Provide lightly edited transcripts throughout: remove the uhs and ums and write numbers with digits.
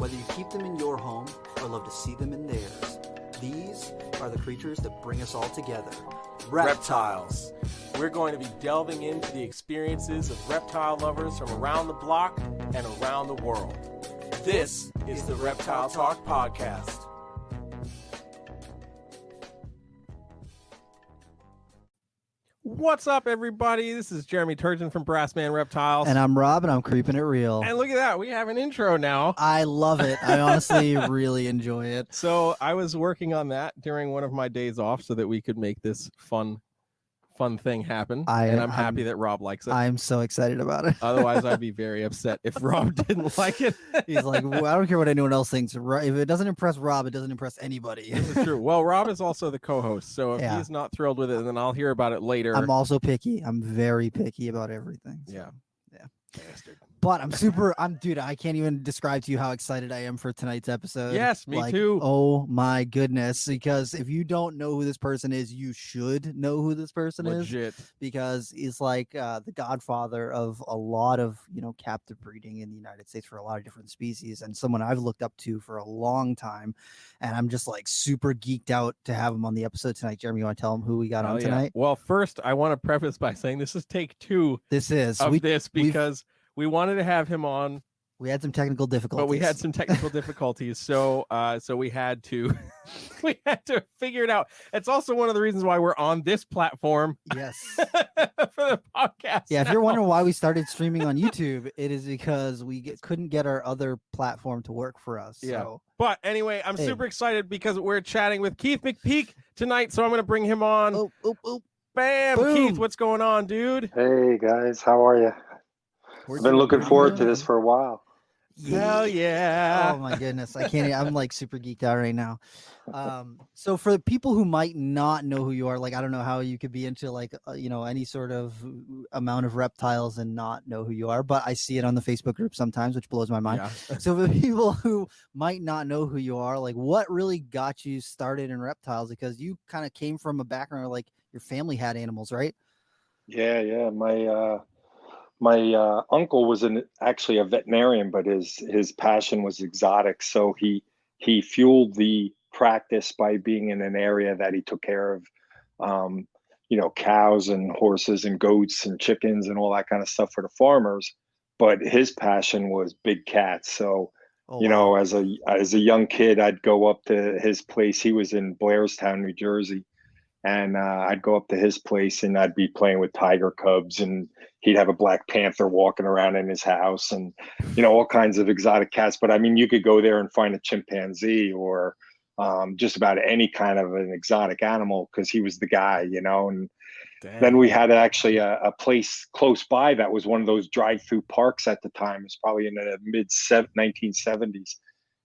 Whether you keep them in your home or love to see them in theirs, these are the creatures that bring us all together. Reptiles. We're going to be delving into the experiences of reptile lovers from around the block and around the world. This is the Reptile Talk Podcast. What's up, everybody? This is Jeremy Turgeon from Brassman Reptiles. And I'm Rob, and I'm keeping it real. And look at that. We have an intro now. I love it. I honestly really enjoy it. So I was working on that during one of my days off so that we could make this fun thing happen. And I'm happy that Rob likes it. I'm so excited about it. Otherwise, I'd be very upset if Rob didn't like it. He's like, well, I don't care what anyone else thinks. If it doesn't impress Rob, it doesn't impress anybody. This is true. Well, Rob is also the co-host, so if he's not thrilled with it, then I'll hear about it later. I'm also picky. I'm very picky about everything. So. Yeah. Bastard. But dude, I can't even describe to you how excited I am for tonight's episode. Yes, me too. Oh my goodness. Because if you don't know who this person is, you should know who this person Legit. is. Because he's like the godfather of a lot of, captive breeding in the United States for a lot of different species, and someone I've looked up to for a long time. And I'm just like super geeked out to have him on the episode tonight. Jeremy, you want to tell him who we got on tonight? Well, first I want to preface by saying this is take 2 because we wanted to have him on. We had some technical difficulties. But we had some technical difficulties, so we had to figure it out. It's also one of the reasons why we're on this platform. Yes. For the podcast. Yeah, if you're wondering why we started streaming on YouTube, it is because we couldn't get our other platform to work for us. Yeah. So. But anyway, I'm super excited because we're chatting with Keith McPeek tonight, so I'm going to bring him on. Oh. Bam! Boom. Keith, what's going on, dude? Hey guys, how are you? I've been looking forward to this for a while. Hell yeah. Oh my goodness. I can't, I'm like super geeked out right now. So for the people who might not know who you are, like, I don't know how you could be into like, any sort of amount of reptiles and not know who you are, but I see it on the Facebook group sometimes, which blows my mind. Yeah. So for the people who might not know who you are, like what really got you started in reptiles? Because you kind of came from a background where like your family had animals, right? Yeah. My uncle was actually a veterinarian, but his passion was exotic. So he fueled the practice by being in an area that he took care of, cows and horses and goats and chickens and all that kind of stuff for the farmers. But his passion was big cats. So, as a young kid, I'd go up to his place. He was in Blairstown, New Jersey. And I'd go up to his place and I'd be playing with tiger cubs, and he'd have a black panther walking around in his house, and, all kinds of exotic cats. But I mean, you could go there and find a chimpanzee or just about any kind of an exotic animal because he was the guy, and then we had actually a place close by that was one of those drive-through parks at the time. It was probably in the mid-1970s.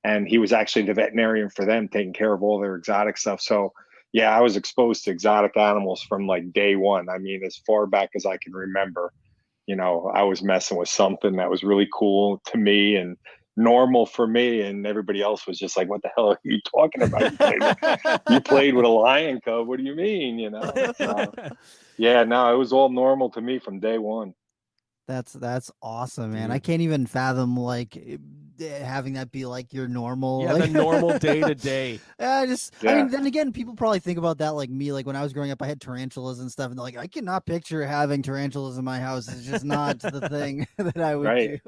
And he was actually the veterinarian for them, taking care of all their exotic stuff. So yeah, I was exposed to exotic animals from like day one. I mean, as far back as I can remember, I was messing with something that was really cool to me and normal for me. And everybody else was just like, what the hell are you talking about? You played with a lion cub. What do you mean? It was all normal to me from day one. That's awesome, man. I can't even fathom like having that be like your normal. Yeah, like... the normal day to day. I mean, then again, people probably think about that like me. Like when I was growing up, I had tarantulas and stuff, and like I cannot picture having tarantulas in my house. It's just not the thing that I would do.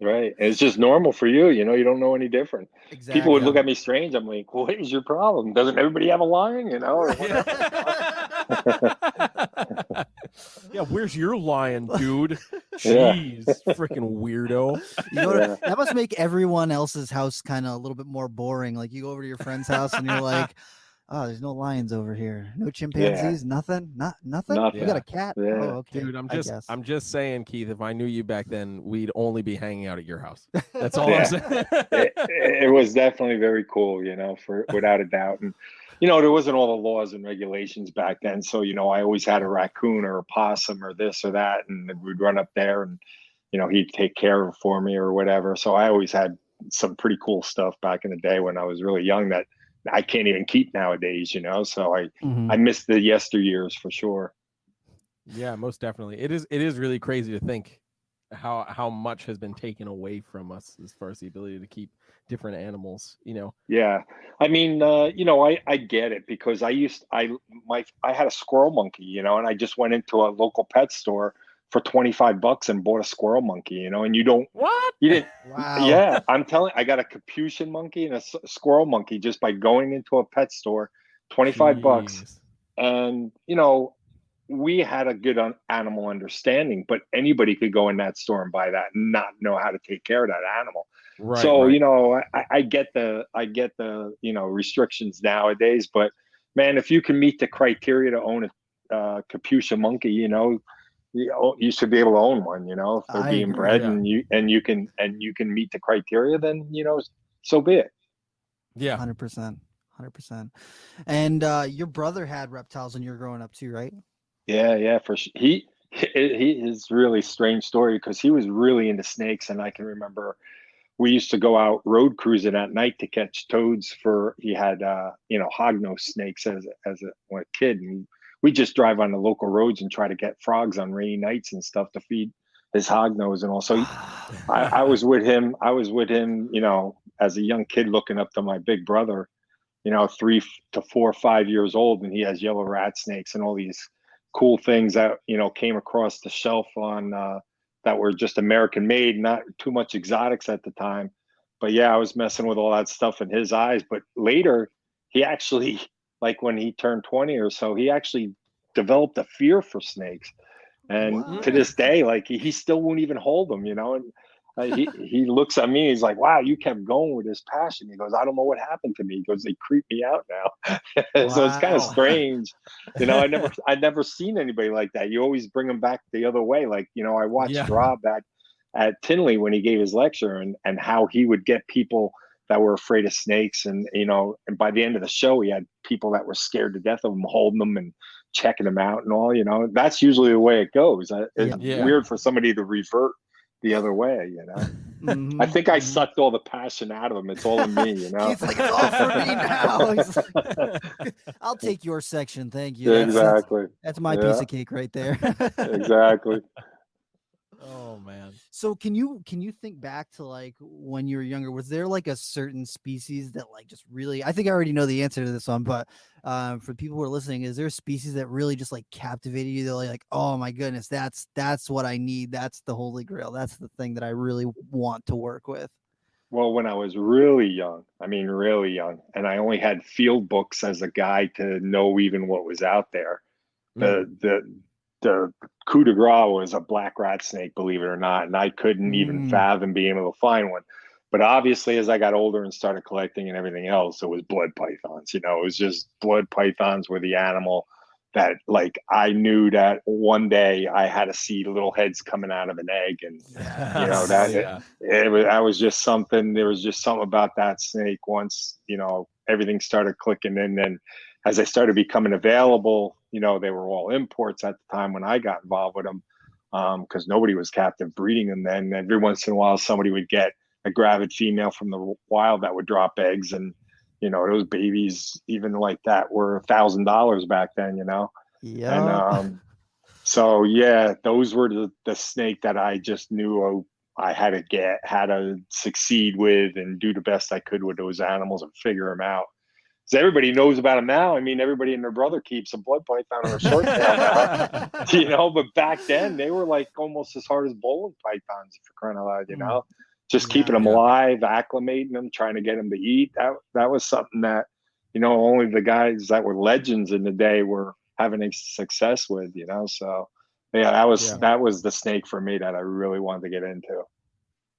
Right. It's just normal for you. You don't know any different. Exactly. People would look at me strange. I'm like, what is your problem? Doesn't everybody have a lion? Yeah, where's your lion, dude? Jeez, freaking weirdo. That must make everyone else's house kind of a little bit more boring. Like you go over to your friend's house and you're like, oh, there's no lions over here. No chimpanzees, nothing. Nothing. We got a cat. Yeah. Oh, okay. Dude, I'm just saying, Keith, if I knew you back then, we'd only be hanging out at your house. That's all I'm saying. It was definitely very cool, without a doubt. And there wasn't all the laws and regulations back then. So, I always had a raccoon or a possum or this or that. And we'd run up there and, he'd take care of it for me or whatever. So I always had some pretty cool stuff back in the day when I was really young that I can't even keep nowadays, So I miss the yesteryears for sure. Yeah, most definitely. It is really crazy to think how much has been taken away from us as far as the ability to keep different animals, Yeah. I mean, I get it because I had a squirrel monkey, and I just went into a local pet store for $25 and bought a squirrel monkey, and What? you didn't, Wow. yeah, I'm telling, I got a Capuchin monkey and a squirrel monkey just by going into a pet store, $25. Jeez. And, we had a good animal understanding, but anybody could go in that store and buy that and not know how to take care of that animal. Right, So, right. I get the restrictions nowadays, but man, if you can meet the criteria to own a Capuchin monkey, you should be able to own one, if they're I being agree. bred Yeah. and you can meet the criteria, then, so be it. Yeah. 100%. 100%. And your brother had reptiles when you were growing up too, right? Yeah, for sure. He is really strange story because he was really into snakes, and I can remember we used to go out road cruising at night to catch toads he had hognose snakes when a kid, and we just drive on the local roads and try to get frogs on rainy nights and stuff to feed his hognose and all. So I was with him, as a young kid looking up to my big brother, 3 to 4 or 5 years old, and he has yellow rat snakes and all these cool things that came across the shelf on that were just American made, not too much exotics at the time. But yeah, I was messing with all that stuff in his eyes. But later, he actually, like when he turned 20 or so, he actually developed a fear for snakes. And What? to this day, like he still won't even hold them, and he looks at me, he's like, wow, you kept going with this passion. He goes, I don't know what happened to me. He goes, they creep me out now. So it's kind of Wow. strange. I never seen anybody like that. You always bring them back the other way. Like, I watched Yeah. Rob at Tinley when he gave his lecture and how he would get people that were afraid of snakes. And, and by the end of the show, he had people that were scared to death of them, holding them and checking them out and all, that's usually the way it goes. It's Yeah. weird for somebody to revert the other way, Mhm, I think I mhm. sucked all the passion out of him. It's all in me, Keith's like, it's all for me now. He's like, I'll take your section, thank you. Exactly. That's my Yeah. piece of cake right there. Exactly. Oh man. So can you think back to like when you were younger? Was there like a certain species that like just really? I think I already know the answer to this one, but for people who are listening, is there a species that really just like captivated you? They're like, oh my goodness, that's what I need. That's the holy grail. That's the thing that I really want to work with. Well, when I was really young, and I only had field books as a guide to know even what was out there. The coup de grace was a black rat snake, believe it or not, and I couldn't even fathom being able to find one. But obviously, as I got older and started collecting and everything else, it was blood pythons. It was just blood pythons were the animal that, like, I knew that one day I had to see little heads coming out of an egg, and that was just something. There was just something about that snake once everything started clicking, and then as they started becoming available, they were all imports at the time when I got involved with them, because nobody was captive breeding them then. Every once in a while, somebody would get a gravid female from the wild that would drop eggs, and those babies, even like that, were $1,000 back then. Yeah. And so yeah, those were the snake that I just knew I had to succeed with and do the best I could with those animals and figure them out. So everybody knows about them now. I mean, everybody and their brother keeps a blood python or a short tail now. But back then they were like almost as hard as bowling pythons, for crying out loud, just keeping them alive, acclimating them, trying to get them to eat. That was something that, only the guys that were legends in the day were having a success with, So yeah, that was the snake for me that I really wanted to get into.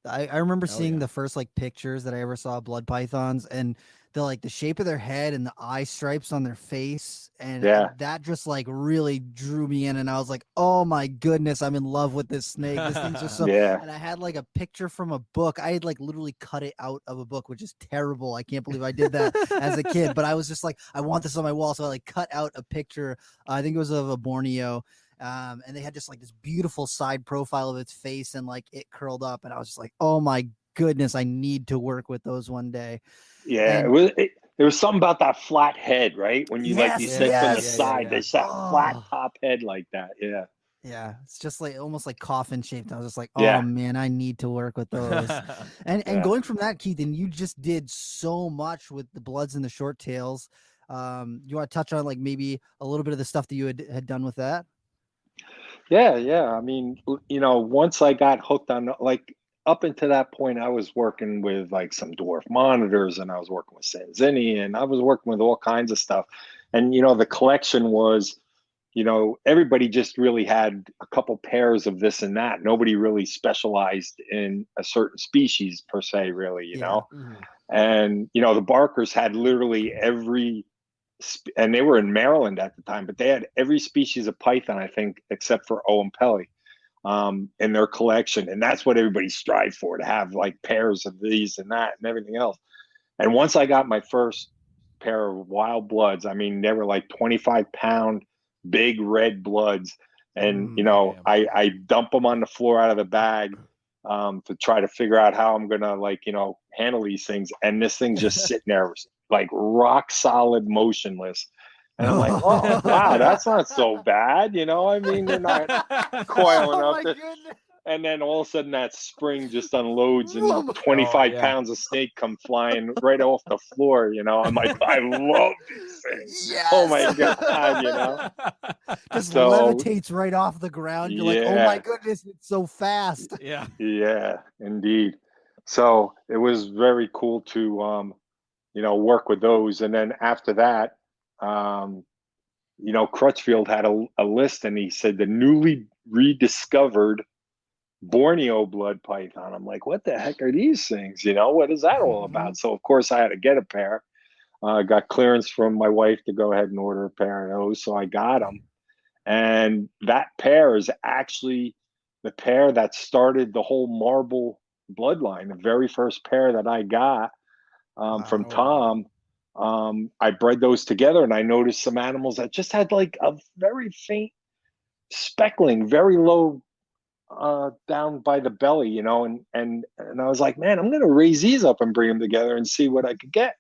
I remember seeing the first like pictures that I ever saw of blood pythons, and the shape of their head and the eye stripes on their face, and that just like really drew me in, and I was like, oh my goodness, I'm in love with this snake. This thing's just so And I had like a picture from a book. I had like literally cut it out of a book, which is terrible. I can't believe I did that as a kid, but I was just like, I want this on my wall, so I like cut out a picture. I think it was of a Borneo. And they had just like this beautiful side profile of its face and like it curled up, and I was just like, oh my goodness, I need to work with those one day. Yeah, there was something about that flat head, right? When you you said from the side, there's that flat top head like that. Yeah. Yeah, it's just like almost like coffin shaped. I was just like, oh Yeah. man, I need to work with those. And Yeah. going from that, Keith, and you just did so much with the Bloods and the short tails. You want to touch on like maybe a little bit of the stuff that you had done with that? Yeah. I mean, once I got hooked on, like, up until that point, I was working with like some dwarf monitors, and I was working with Sanzini, and I was working with all kinds of stuff. And the collection was, everybody just really had a couple pairs of this and that. Nobody really specialized in a certain species per se, really, Yeah. And the Barkers had literally and they were in Maryland at the time, but they had every species of python, I think, except for Oampelli, in their collection. And that's what everybody strived for, to have like pairs of these and that and everything else. And once I got my first pair of wild Bloods, I mean, they were like 25-pound big red Bloods. And, I dump them on the floor out of the bag, to try to figure out how I'm going to, like, handle these things. And this thing's just sitting there like rock solid, motionless. And I'm like, oh, wow, that's not so bad. I mean, they're not coiling Oh up. my goodness. And then all of a sudden that spring just unloads and Vroom. 25 yeah. pounds of snake come flying right off the floor. I'm like, I love these things. Yes. Oh my God, Just So- levitates right off the ground. You're like, oh my Yeah. goodness, it's so fast. Yeah. Yeah, indeed. So it was very cool to, work with those. And then after that, Crutchfield had a list, and he said the newly rediscovered Borneo blood python. I'm like, what the heck are these things? What is that all about? So of course I had to get a pair. I got clearance from my wife to go ahead and order a pair of those. So I got them. And that pair is actually the pair that started the whole marble bloodline. The very first pair that I got from Tom. I bred those together, and I noticed some animals that just had like a very faint speckling, very low, down by the belly, and I was like, man, I'm going to raise these up and bring them together and see what I could get.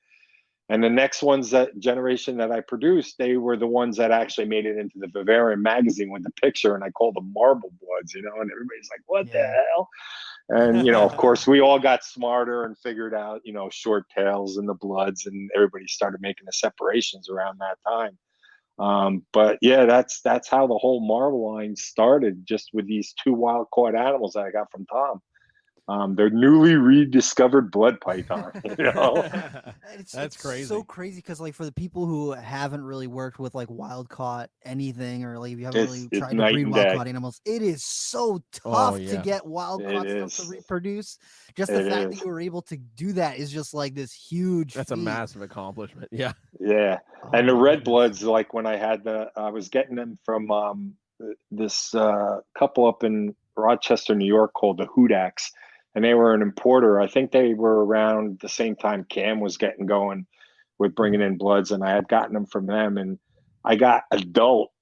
And the next ones, that generation that I produced, they were the ones that actually made it into the Bavarian magazine with the picture, and I called them Marble Bloods, and everybody's like, what the hell? And, of course, we all got smarter and figured out, short tails and the Bloods, and everybody started making the separations around that time. But yeah, that's how the whole Marble line started, just with these two wild caught animals that I got from Tom. They're newly rediscovered blood python. That's crazy. So crazy, because like for the people who haven't really worked with like wild caught anything, or like if you haven't really tried to breed wild caught animals, it is so tough to get wild caught stuff to reproduce. Just the fact that you were able to do that is just like this huge. That's a massive accomplishment. Yeah. Yeah. And the red Bloods, like when I was getting them from this couple up in Rochester, New York, called the Hudaks. And they were an importer. I think they were around the same time Cam was getting going with bringing in Bloods, and I had gotten them from them. And I got adult,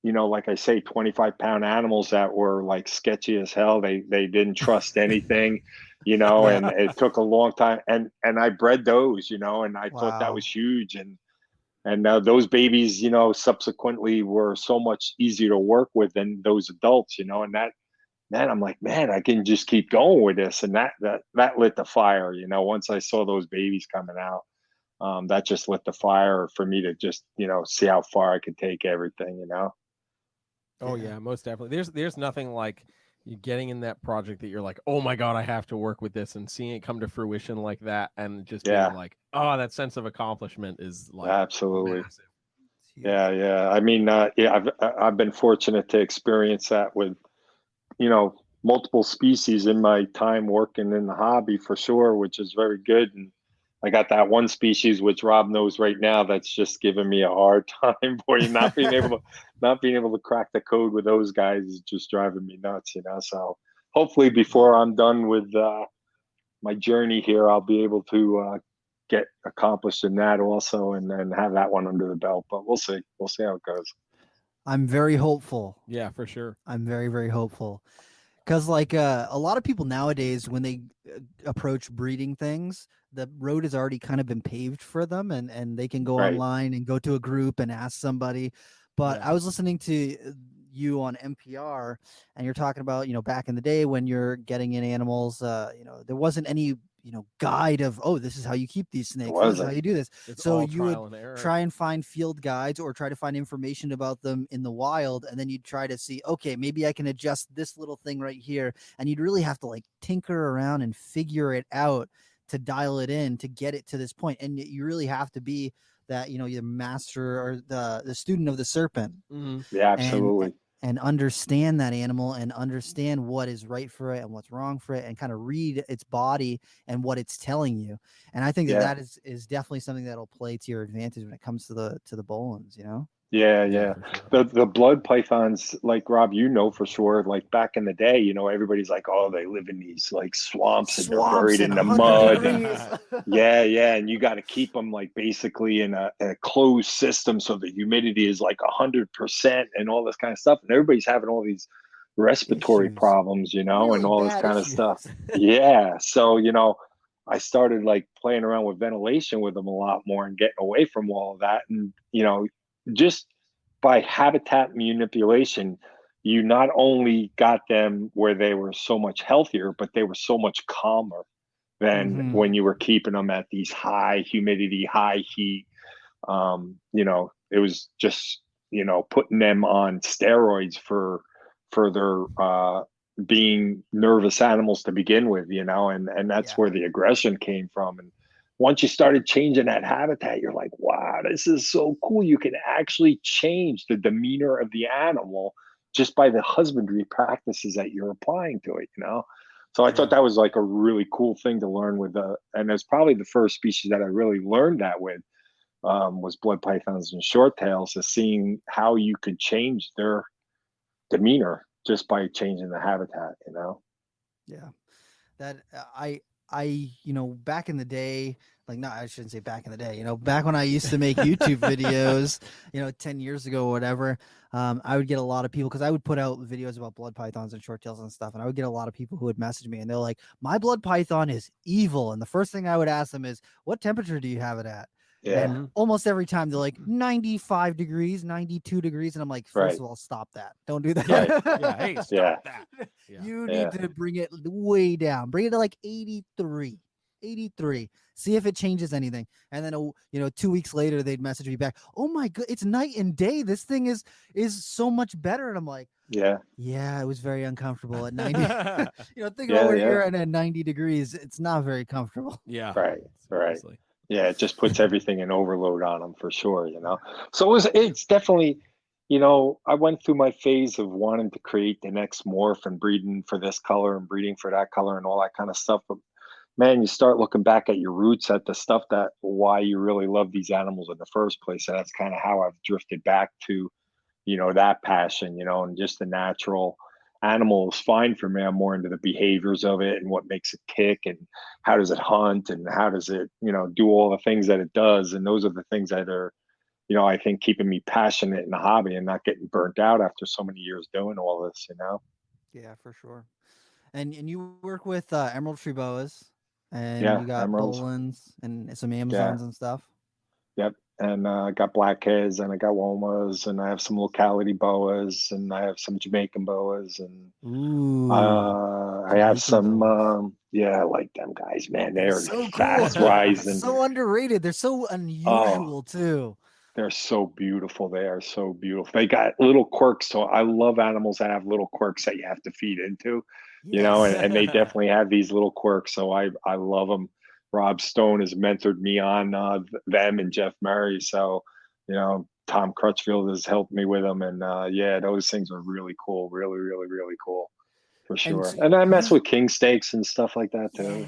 like I say, 25-pound animals that were like sketchy as hell. They didn't trust anything, and it took a long time. And I bred those, and I thought that was huge. And those babies, subsequently were so much easier to work with than those adults, and that. Man, I'm like, man, I can just keep going with this. And that lit the fire, once I saw those babies coming out, that just lit the fire for me to just, see how far I could take everything, Oh yeah, most definitely. There's nothing like you getting in that project that you're like, oh my God, I have to work with this, and seeing it come to fruition like that, and just being like, oh, that sense of accomplishment is like absolutely massive. Yeah. I mean, I've been fortunate to experience that with, multiple species in my time working in the hobby, for sure, which is very good. And I got that one species, which Rob knows right now, that's just giving me a hard time, boy, not being able to crack the code with those guys is just driving me nuts, so hopefully before I'm done with my journey here, I'll be able to get accomplished in that also, and then have that one under the belt. But we'll see how it goes. I'm very hopeful. Yeah, for sure. I'm very, very hopeful. Because like a lot of people nowadays, when they approach breeding things, the road has already kind of been paved for them, and they can go online and go to a group and ask somebody. But I was listening to you on NPR, and you're talking about, back in the day when you're getting in animals, there wasn't any, guide of, oh, this is how you keep these snakes. This is how you do this. It's so all you would trial and error. try and find field guides or try to find information about them in the wild. And then you'd try to see, okay, maybe I can adjust this little thing right here. And you'd really have to like tinker around and figure it out to dial it in to get it to this point. And you really have to be that, your master or the student of the serpent. Mm-hmm. Yeah, absolutely. And understand that animal and understand what is right for it and what's wrong for it, and kind of read its body and what it's telling you. And I think that is definitely something that'll play to your advantage when it comes to the Bolins, Yeah. Sure. The blood pythons, like Rob, for sure, like back in the day, everybody's like, oh, they live in these like swamps and they're buried in the mud. And you got to keep them like basically in a closed system so the humidity is like 100% and all this kind of stuff. And everybody's having all these respiratory problems, and all this kind of stuff. Yeah. So, I started like playing around with ventilation with them a lot more and getting away from all of that. And, just by habitat manipulation, you not only got them where they were so much healthier, but they were so much calmer than when you were keeping them at these high humidity, high heat. It was just, putting them on steroids for their being nervous animals to begin with, and that's where the aggression came from. And once you started changing that habitat, you're like, wow, this is so cool. You can actually change the demeanor of the animal just by the husbandry practices that you're applying to it, So I thought that was like a really cool thing to learn and it's probably the first species that I really learned that with, was blood pythons and short tails, is seeing how you could change their demeanor just by changing the habitat, Yeah. That back in the day, I shouldn't say back in the day, back when I used to make YouTube videos, 10 years ago or whatever, I would get a lot of people, because I would put out videos about blood pythons and short tails and stuff. And I would get a lot of people who would message me and they're like, my blood python is evil. And the first thing I would ask them is, what temperature do you have it at? Yeah. And almost every time they're like 95 degrees, 92 degrees. And I'm like, first of all, stop that. Don't do that. Hey, stop that. Yeah. You need to bring it way down. Bring it to like 83. See if it changes anything. And then 2 weeks later they'd message me back, oh my god, it's night and day. This thing is so much better. And I'm like, yeah, it was very uncomfortable at 90. Think about where you're at 90 degrees. It's not very comfortable. Yeah. Right. Seriously. Yeah, it just puts everything in overload on them for sure, So it's definitely, I went through my phase of wanting to create the next morph and breeding for this color and breeding for that color and all that kind of stuff. But man, you start looking back at your roots, at the stuff why you really love these animals in the first place. And that's kind of how I've drifted back to, that passion, and just the natural animal is fine for me. I'm more into the behaviors of it and what makes it tick and how does it hunt and how does it, do all the things that it does. And those are the things that are, I think keeping me passionate in the hobby and not getting burnt out after so many years doing all this, Yeah, for sure. And you work with emerald tree boas, and you got emeralds, Bolins and some Amazons and stuff. Yep. And I got blackheads and I got womas and I have some locality boas and I have some Jamaican boas and I have some I like them guys, man. They're so fast cool. Rising. So underrated. They're so unusual too. They're so beautiful. They are so beautiful. They got little quirks. So I love animals that have little quirks that you have to feed into, and they definitely have these little quirks. So I love them. Rob Stone has mentored me on them and Jeff Murray. So, Tom Crutchfield has helped me with them. And those things are really cool. Really, really, really cool for sure. And I mess with king steaks and stuff like that too,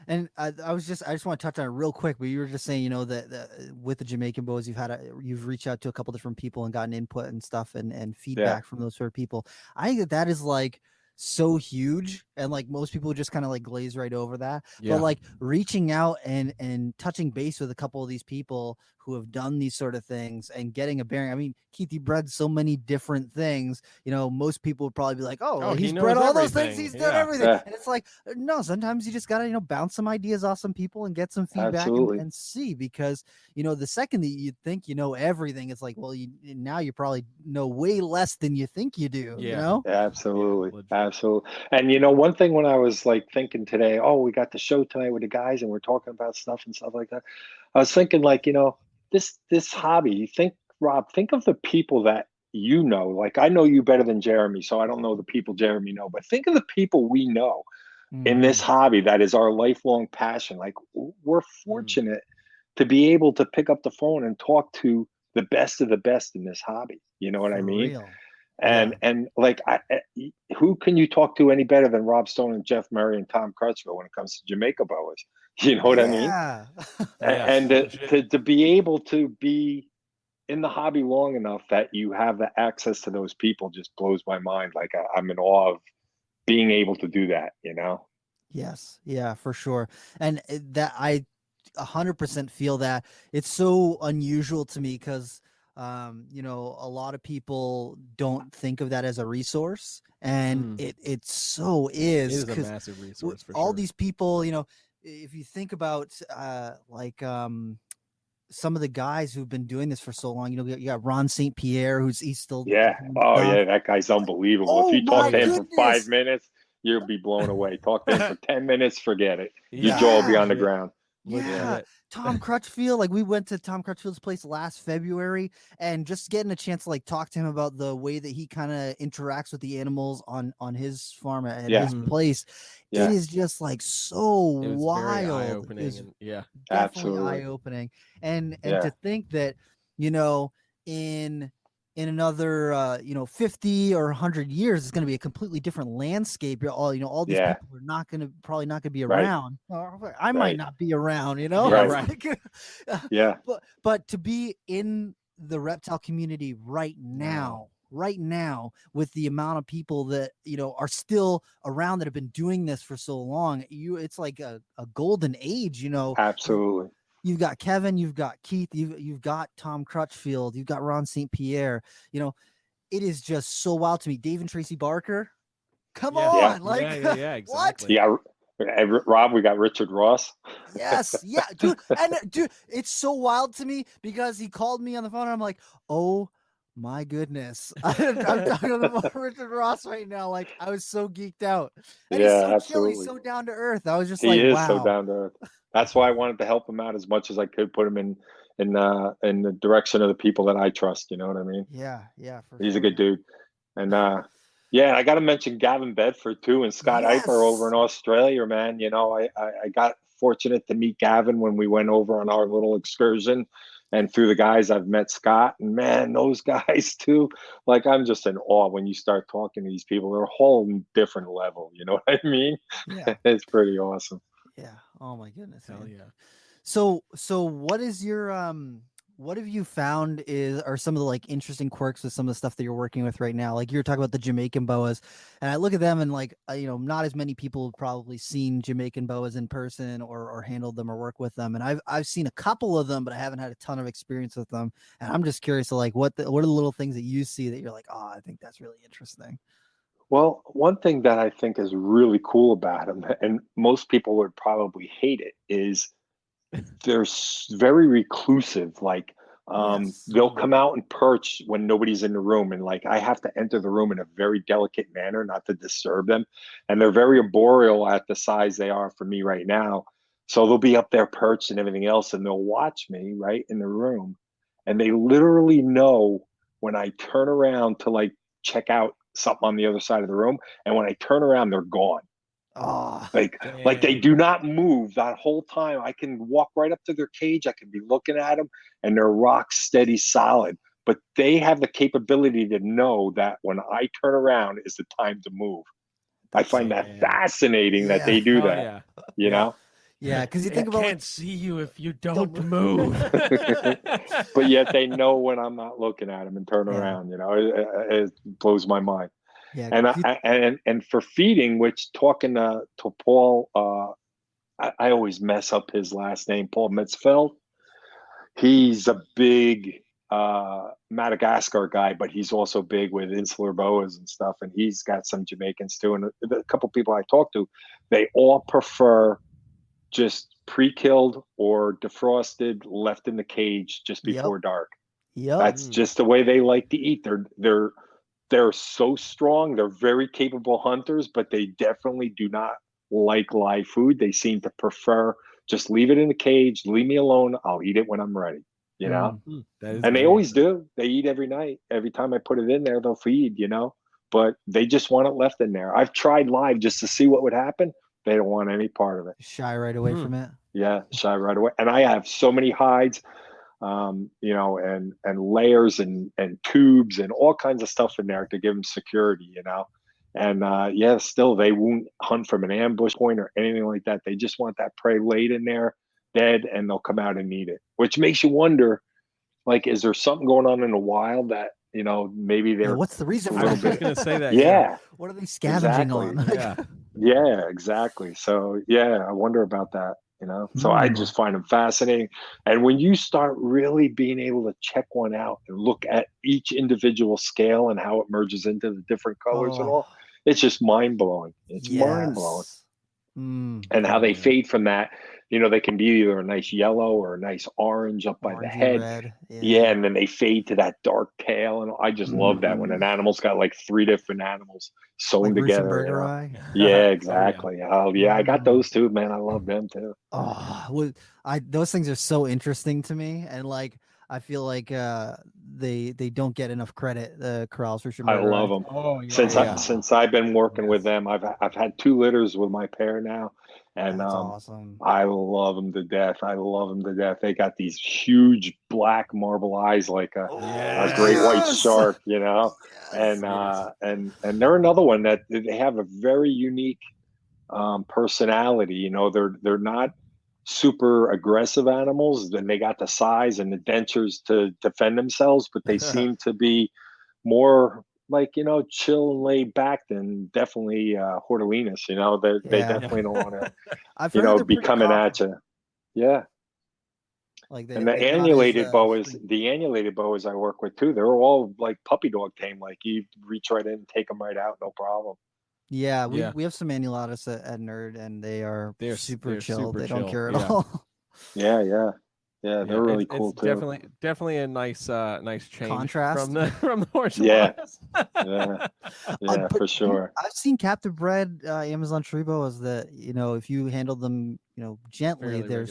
And I just want to touch on it real quick, but you were just saying, that with the Jamaican boas, you've reached out to a couple different people and gotten input and stuff and feedback from those sort of people. I think that is like so huge, and like most people just kind of like glaze right over that. Yeah. But like reaching out and touching base with a couple of these people who have done these sort of things and getting a bearing. I mean, Keith, you bred so many different things. You know, most people would probably be like, "Oh, he he's knows bred all those everything. things. He's done Yeah. everything." Yeah. And it's like, no, sometimes you just gotta, you know, bounce some ideas off some people and get some feedback Absolutely. and see, because you know, the second that you think you know everything, it's like, well, now you probably know way less than you think you do. You Yeah. know? Absolutely. legit. Absolutely. And you know, one thing when I was like thinking today, oh, we got the show tonight with the guys and we're talking about stuff and stuff like that. I was thinking like, you know, this hobby, Rob, think of the people that you know. Like I know you better than Jeremy, so I don't know the people Jeremy know, but think of the people we know in this hobby that is our lifelong passion. Like we're fortunate to be able to pick up the phone and talk to the best of the best in this hobby. You know what I For mean? real. And like, who can you talk to any better than Rob Stone and Jeff Murray and Tom Crutchfield when it comes to Jamaica boas? You know what I mean? Yeah. Yeah, And legit. to be able to be in the hobby long enough that you have the access to those people just blows my mind. Like I'm in awe of being able to do that, you know? Yes. Yeah, for sure. And that I 100% feel that. It's so unusual to me because you know, a lot of people don't think of that as a resource, and it so It is, is a because massive resource for all sure. these people, you know, if you think about like some of the guys who've been doing this for so long, you know, you got Ron St. Pierre, he's still Yeah. doing Oh stuff. yeah, that guy's unbelievable. If Oh you talk my to him for 5 goodness. minutes, you'll be blown away. Talk to him for 10 minutes, forget it. Your Yeah. jaw will be on the Legit. ground. Yeah. Legit. Tom Crutchfield, like we went to Tom Crutchfield's place last February, and just getting a chance to like talk to him about the way that he kind of interacts with the animals on his farm at Yeah. his place. Yeah. It is just like so It was very wild. eye-opening, It's and yeah. definitely Absolutely. eye-opening. And Yeah. to think that, you know, in another you know, 50 or 100 years, it's going to be a completely different landscape. All, you know, all these Yeah. people are probably not going to be Right. around. Or I might Right. not be around, you know. Yeah, It's right. like, Yeah. but to be in the reptile community right now with the amount of people that, you know, are still around that have been doing this for so long, it's like a golden age, you know. Absolutely. You've got Kevin, you've got Keith, you've got Tom Crutchfield, you've got Ron St. Pierre. You know, it is just so wild to me. Dave and Tracy Barker, come Yeah. on, like Yeah, what? exactly. Yeah. Rob, we got Richard Ross. Yes, yeah, dude, and dude, it's so wild to me because he called me on the phone and I'm like, oh my goodness, I'm talking about Richard Ross right now. Like I was so geeked out, and he's so chill, he's so down to earth. I was just He like, is wow. so down to earth. That's why I wanted to help him out as much as I could, put him in the direction of the people that I trust. You know what I mean? Yeah, for He's sure. a good dude. And yeah, I got to mention Gavin Bedford too, and Scott Eiper over in Australia, man. You know, I got fortunate to meet Gavin when we went over on our little excursion, and through the guys I've met Scott, and man, those guys too. Like I'm just in awe when you start talking to these people. They're a whole different level. You know what I mean? Yeah. It's pretty awesome. Yeah. Oh my goodness. Hell Man. yeah. So what is your what have you found are some of the like interesting quirks with some of the stuff that you're working with right now? Like you were talking about the Jamaican boas, and I look at them and like, you know, not as many people have probably seen Jamaican boas in person or handled them or work with them. And I've seen a couple of them, but I haven't had a ton of experience with them. And I'm just curious to like, what are the little things that you see that you're like, oh, I think that's really interesting. Well, one thing that I think is really cool about them, and most people would probably hate it, is they're very reclusive. Like they'll come out and perch when nobody's in the room, and like I have to enter the room in a very delicate manner not to disturb them. And they're very arboreal at the size they are for me right now. So they'll be up there perched and everything else, and they'll watch me right in the room. And they literally know when I turn around to like check out something on the other side of the room, and when I turn around, they're gone. Oh, Like they do not move that whole time. I can walk right up to their cage. I can be looking at them, and they're rock steady, solid. But they have the capability to know that when I turn around is the time to move. I find that fascinating that they do that. Yeah. You know? Yeah, because you think about can't see you if you don't move. But yet they know when I'm not looking at them and turn around. You know, it blows my mind. Yeah. And for feeding, which talking to Paul, I always mess up his last name, Paul Mitzfeld. He's a big Madagascar guy, but he's also big with insular boas and stuff. And he's got some Jamaicans too. And a couple people I talked to, they all prefer just pre-killed or defrosted, left in the cage just before dark. Yep. That's just the way they like to eat. They're so strong. They're very capable hunters, but they definitely do not like live food. They seem to prefer just leave it in the cage, leave me alone. I'll eat it when I'm ready, you know? And they always do. They eat every night. Every time I put it in there, they'll feed, you know? But they just want it left in there. I've tried live just to see what would happen. They don't want any part of it. Shy right away from it. Yeah, shy right away. And I have so many hides, you know, and layers and tubes and all kinds of stuff in there to give them security, you know? And yeah, still they won't hunt from an ambush point or anything like that. They just want that prey laid in there, dead, and they'll come out and eat it. Which makes you wonder, like, is there something going on in the wild that, you know, maybe they're what's the reason for I was that? just gonna say that. Yeah. What are they scavenging on? Yeah. Yeah, exactly. So yeah, I wonder about that, you know. So I just find them fascinating. And when you start really being able to check one out and look at each individual scale and how it merges into the different colors and all, it's just mind blowing. It's mind blowing. And how they fade from that, you know, they can be either a nice yellow or a nice orange up by the head. Red. Yeah, and then they fade to that dark tail. And I just love that when an animal's got like 3 different animals sewn like together. You know? eye. Yeah, exactly. Oh yeah, I got those too, man. I love them too. Oh, well, those things are so interesting to me, and like I feel like they don't get enough credit. The Corallus I love them. Oh, yeah, Since I've been working with them, I've had 2 litters with my pair now, and that's awesome. I love them to death. I love them to death. They got these huge black marble eyes like a great white shark, you know. And they're another one that they have a very unique personality. You know, they're not super aggressive animals. Then they got the size and the dentures to defend themselves, but they seem to be more like, you know, chill and laid back than definitely Hortelinas. You know, they definitely don't want to, you know, be coming at you. Yeah. Like and the annulated boas I work with too, they're all like puppy dog tame. Like you reach right in and take them right out, no problem. Yeah, we have some annulatus at Nerd, and they're super chill. They don't care at all. Yeah, they're really cool too. Definitely a nice change contrast from the horse. Yeah, for sure. I've seen captive bred Amazon tree boas that, you know, if you handle them, you know, gently, they're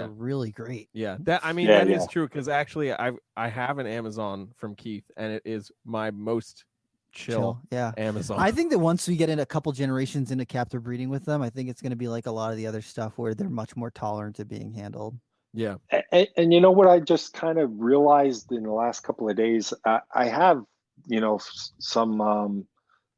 really great. Yeah, that is true, because actually I have an Amazon from Keith, and it is my most chill Amazon. I think that once we get in a couple generations into captive breeding with them, I think it's going to be like a lot of the other stuff where they're much more tolerant to being handled. Yeah. And you know what I just kind of realized in the last couple of days, I have, you know, some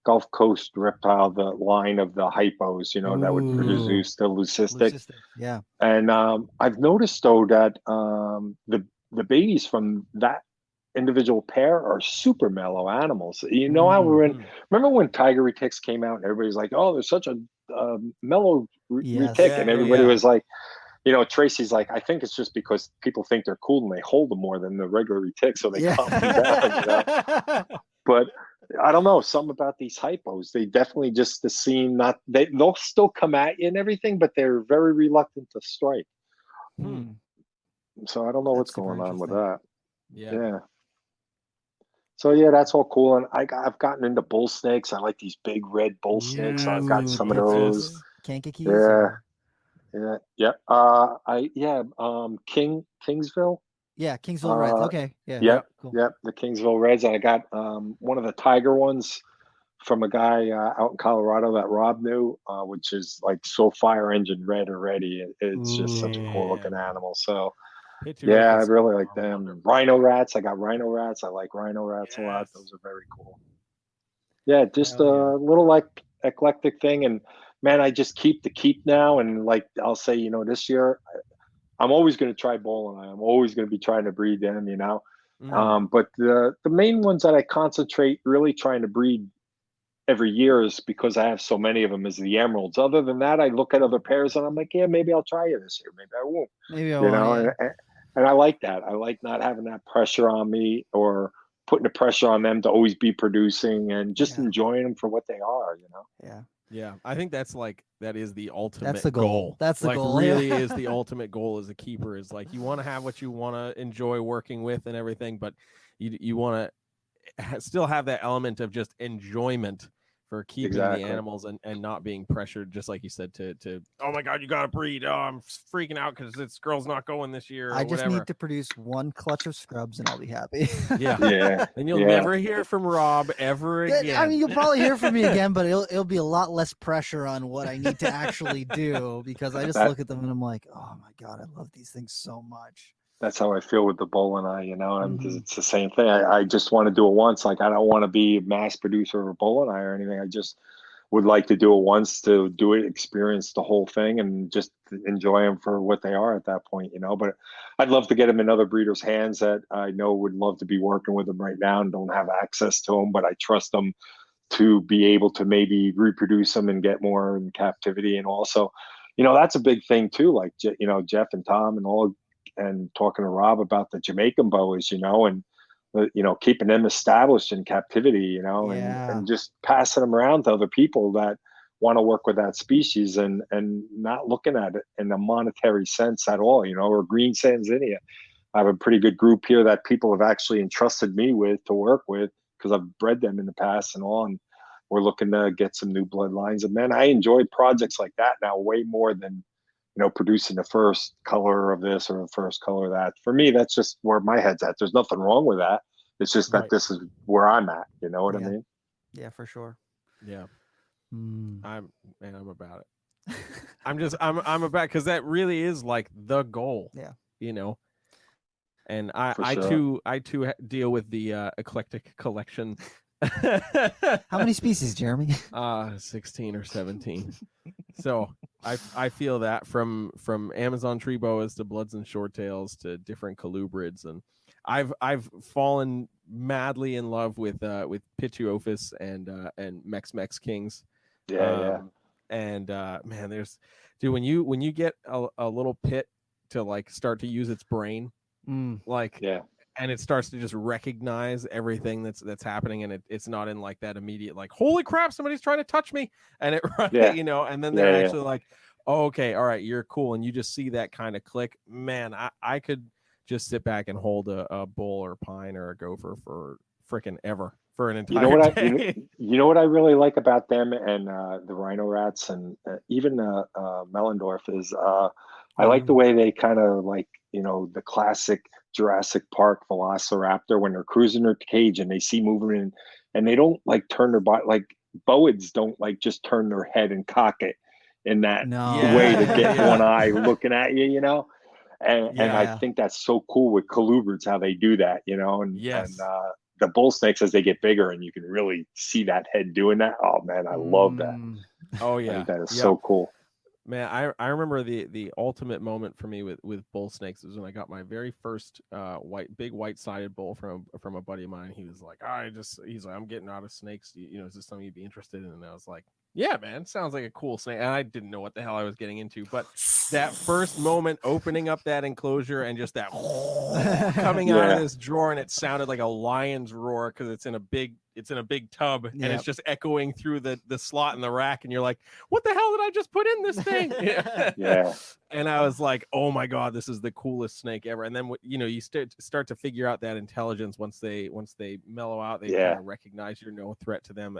Gulf Coast Reptile, the line of the hypos, you know, that would produce the leucistic. Yeah. And I've noticed though that the babies from that individual pair are super mellow animals. You know how remember when tiger retics came out and everybody's like, oh, there's such a mellow retic, and everybody was like, you know, Tracy's like, I think it's just because people think they're cool and they hold them more than the regular retic, so they calm them down. You know? But I don't know, something about these hypos. They definitely just seem they'll still come at you and everything, but they're very reluctant to strike. So I don't know what's going on with that. Yeah. So yeah, that's all cool. And I've gotten into bull snakes. I like these big red bull snakes. So I've got some of those. Kankakee. Yeah. Kingsville. Yeah, Kingsville Reds. Okay. Yeah. Cool. Yep. The Kingsville Reds. And I got one of the tiger ones from a guy out in Colorado that Rob knew, which is like so fire engine red already. It's just such a cool looking animal. So yeah, I really like them. Rhino rats. I got rhino rats. I like rhino rats a lot. Those are very cool. Yeah, just a little like eclectic thing. And man, I just keep now. And like I'll say, you know, this year I'm always going to try bowling. I'm always going to be trying to breed them, you know. But the main ones that I concentrate really trying to breed every year is because I have so many of them is the emeralds. Other than that, I look at other pairs and I'm like, yeah, maybe I'll try you this year. Maybe I won't. Maybe I You won't. know, Yeah. and I like that. I like not having that pressure on me or putting the pressure on them to always be producing and just Yeah. enjoying them for what they are, you know? Yeah. Yeah, I think that is the ultimate That's the goal. That's the like, goal. really is the ultimate goal as a keeper is like you want to have what you want to enjoy working with and everything, but you want to still have that element of just enjoyment for keeping Exactly. the animals and not being pressured, just like you said, to oh my God, you got to breed. Oh, I'm freaking out because this girl's not going this year. Or I just whatever. need to produce one clutch of scrubs and I'll be happy. Yeah. And you'll never hear from Rob ever again. I mean, you'll probably hear from me again, but it'll be a lot less pressure on what I need to actually do because I just look at them and I'm like, oh my God, I love these things so much. That's how I feel with the bowling eye, you know, and it's the same thing. I just want to do it once. Like, I don't want to be a mass producer of a bowling eye or anything. I just would like to do it once to do it, experience the whole thing and just enjoy them for what they are at that point, you know, but I'd love to get them in other breeders' hands that I know would love to be working with them right now and don't have access to them, but I trust them to be able to maybe reproduce them and get more in captivity. And also, you know, that's a big thing too. Like, you know, Jeff and Tom and talking to Rob about the Jamaican boas, you know, and you know, keeping them established in captivity, you know, and just passing them around to other people that want to work with that species and not looking at it in a monetary sense at all, you know, or green Tanzania. I have a pretty good group here that people have actually entrusted me with to work with because I've bred them in the past and all. And we're looking to get some new bloodlines. And man, I enjoy projects like that now way more than, you know, producing the first color of this or the first color of that. For me, that's just where my head's at. There's nothing wrong with that. It's just that this is where I'm at. You know what I mean? Yeah, for sure. Yeah. I'm about it. I'm about, because that really is like the goal. Yeah. You know, and I too deal with the eclectic collection. How many species, Jeremy? 16 or 17. So I feel that from Amazon tree boas to Bloods and shorttails to different colubrids, and I've fallen madly in love with Pituophis and Mex Kings. And man, when you get a little pit to like start to use its brain, and it starts to just recognize everything that's happening, and it's not in like that immediate like, holy crap, somebody's trying to touch me, and it you know, and then they're actually like, oh, okay, all right, you're cool, and you just see that kind of click. Man, I could just sit back and hold a bull or a pine or a gopher for freaking ever, for an entire day. You know what I really like about them and the rhino rats and even Mellendorf is I like the way they kind of like, you know, the classic Jurassic Park Velociraptor when they're cruising their cage and they see movement and they don't like turn their body, like boids don't like just turn their head and cock it in that way to get one eye looking at you, you know? And I think that's so cool with colubrids, how they do that, you know? And the bull snakes, as they get bigger and you can really see that head doing that. Oh man, I love that. Oh yeah. I think that is so cool. Man, I remember the ultimate moment for me with bull snakes was when I got my very first big white-sided bull from a buddy of mine. He was like, he's like, I'm getting out of snakes. You know, is this something you'd be interested in? And I was like, yeah, man, sounds like a cool snake. And I didn't know what the hell I was getting into, but that first moment opening up that enclosure and just that coming out of this drawer, and it sounded like a lion's roar because it's in a big tub and it's just echoing through the slot in the rack, and you're like, what the hell did I just put in this thing? And I was like, oh my God, this is the coolest snake ever. And then you know, you start to figure out that intelligence once they mellow out, they kind of recognize you're no threat to them.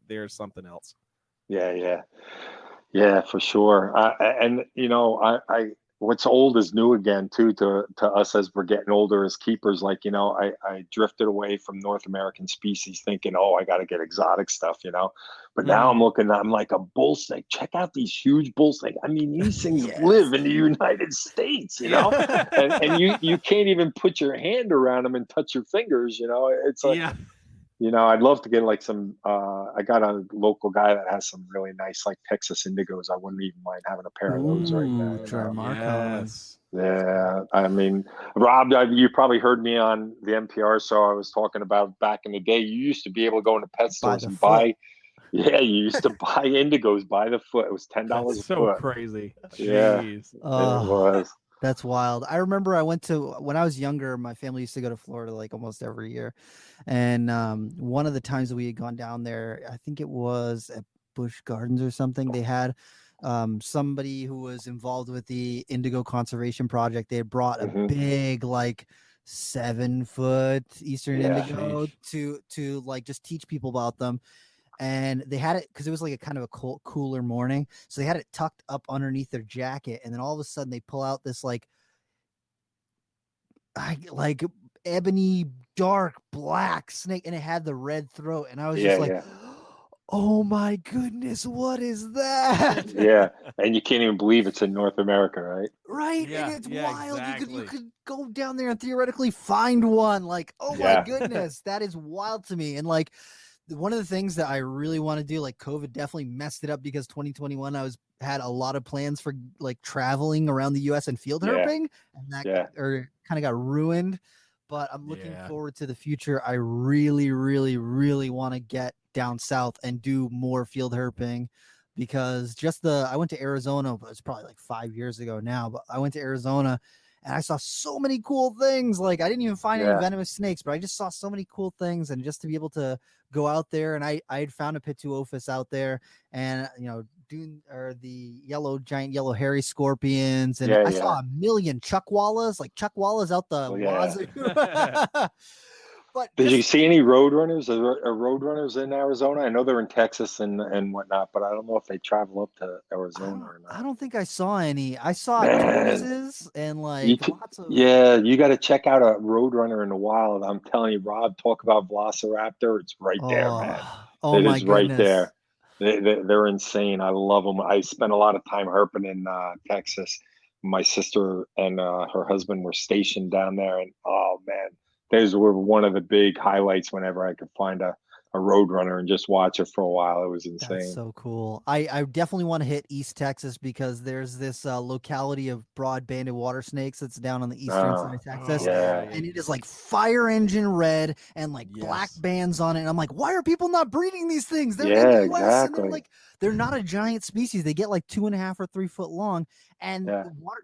There's something else. Yeah, for sure. And you know, I what's old is new again too to us as we're getting older as keepers. Like, you know, I drifted away from North American species thinking, oh, I got to get exotic stuff, you know. But now I'm like, a bull snake. Check out these huge bull snakes. I mean, these things live in the United States, you know, and you can't even put your hand around them and touch your fingers, you know. It's like, you know, I'd love to get like some, I got a local guy that has some really nice, like Texas indigos. I wouldn't even mind having a pair of those right now. Yeah. I mean, Rob, you probably heard me on the NPR show. I was talking about back in the day, you used to be able to go into pet stores and buy Yeah, you used to buy indigos by the foot. It was $10 That's a so foot. crazy. Yeah. Jeez. It was. That's wild. I remember when I was younger, my family used to go to Florida like almost every year. And one of the times that we had gone down there, I think it was at Busch Gardens or something, they had somebody who was involved with the Indigo Conservation Project. They had brought a big, like 7-foot Eastern indigo to like just teach people about them. And they had it because it was like a kind of a cooler morning, so they had it tucked up underneath their jacket, and then all of a sudden they pull out this like ebony dark black snake, and it had the red throat, and I was just like, oh my goodness, what is that? Yeah, and you can't even believe it's in North America, right? Right. Yeah, And it's yeah, wild. exactly. You could go down there and theoretically find one. Like, oh my goodness, that is wild to me. And like, one of the things that I really want to do, like COVID definitely messed it up, because 2021 had a lot of plans for like traveling around the US and field herping, and that kind of got ruined. But I'm looking forward to the future. I really, really, really want to get down south and do more field herping, because I went to Arizona, but it's probably like 5 years ago now, but I went to Arizona and I saw so many cool things. Like, I didn't even find any venomous snakes, but I just saw so many cool things. And just to be able to go out there, and I had found a Pituophis out there, and the giant yellow hairy scorpions, and I saw a million chuckwallas out the wazoo. But did you see any roadrunners? Are roadrunners in Arizona? I know they're in Texas and whatnot, but I don't know if they travel up to Arizona or not. I don't think I saw any. I saw tortoises and like lots of. Yeah, you got to check out a roadrunner in the wild. I'm telling you, Rob, talk about Velociraptor. It's right there, man. Oh my goodness. Right there. They're insane. I love them. I spent a lot of time herping in Texas. My sister and her husband were stationed down there, and oh man, those were one of the big highlights whenever I could find a roadrunner and just watch it for a while. It was insane. That's so cool. I definitely want to hit East Texas, because there's this locality of broad-banded water snakes that's down on the eastern side of Texas, and it is like fire engine red and like black bands on it. And I'm like, why are people not breeding these things? They're in the US, exactly. and they're not a giant species. They get like 2.5 or 3 foot long, and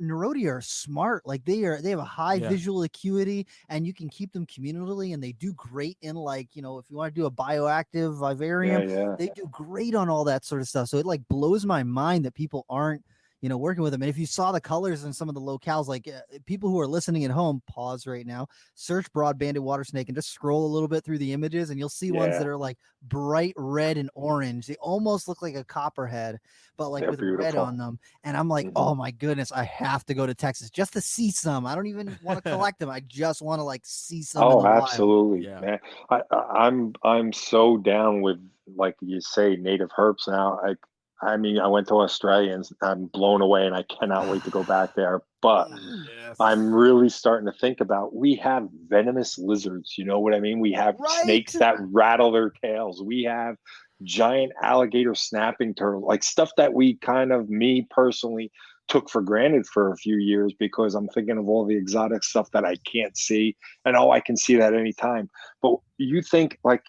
Nerodia are smart. Like they have a high visual acuity, and you can keep them communally, and they do great in like, if you want to do a bioactive vivarium, they do great on all that sort of stuff. So it like blows my mind that people aren't working with them. And if you saw the colors in some of the locales, like people who are listening at home, pause right now, search broad-banded water snake and just scroll a little bit through the images, and you'll see ones that are like bright red and orange. They almost look like a copperhead, but like with red on them. And I'm like, oh my goodness, I have to go to Texas just to see some. I don't even want to collect them. I just want to like see some. Oh, absolutely, man. I'm so down with, like you say, native herps now. I mean, I went to Australia and I'm blown away, and I cannot wait to go back there. But I'm really starting to think about, we have venomous lizards. You know what I mean? We have snakes that rattle their tails. We have giant alligator snapping turtles, like stuff that we me personally, took for granted for a few years, because I'm thinking of all the exotic stuff that I can't see. And I can see that anytime. But you think, like,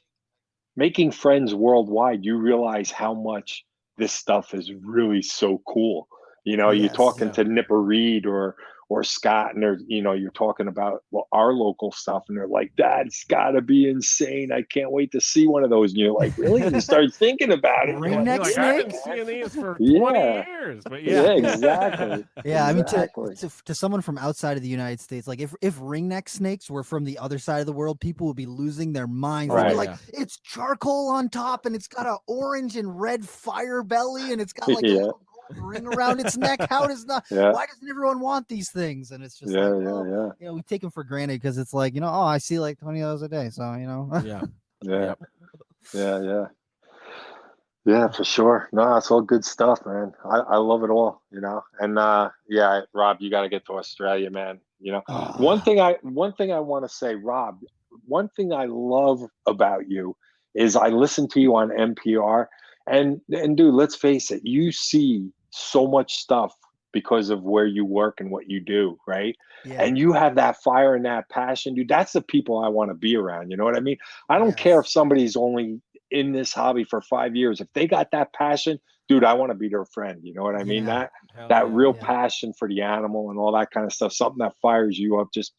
making friends worldwide, you realize how much this stuff is really so cool. You're talking to Nipper Reed or Scott, and you're talking about our local stuff, and they're like, that's gotta be insane. I can't wait to see one of those. And you're like, really? And you start thinking about it. Ringneck snake? I've been seeing these for 20 years. But exactly. Yeah, I mean, to someone from outside of the United States, like if ringneck snakes were from the other side of the world, people would be losing their minds. They'd be like, it's charcoal on top, and it's got an orange and red fire belly, and it's got like a little ring around its neck. How does not? Why doesn't everyone want these things? And it's just we take them for granted, because it's like, I see like 20 of those a day, so Yeah, for sure. No, it's all good stuff, man. I love it all, And Rob, you got to get to Australia, man. One thing I want to say, Rob, one thing I love about you is I listen to you on NPR, and dude, let's face it, you see so much stuff because of where you work and what you do, right? And you have that fire and that passion, dude. That's the people I want to be around. You know what I mean? I don't care if somebody's only in this hobby for 5 years. If they got that passion, dude, I want to be their friend. You know what I mean? Yeah. That real passion for the animal and all that kind of stuff, something that fires you up. Just,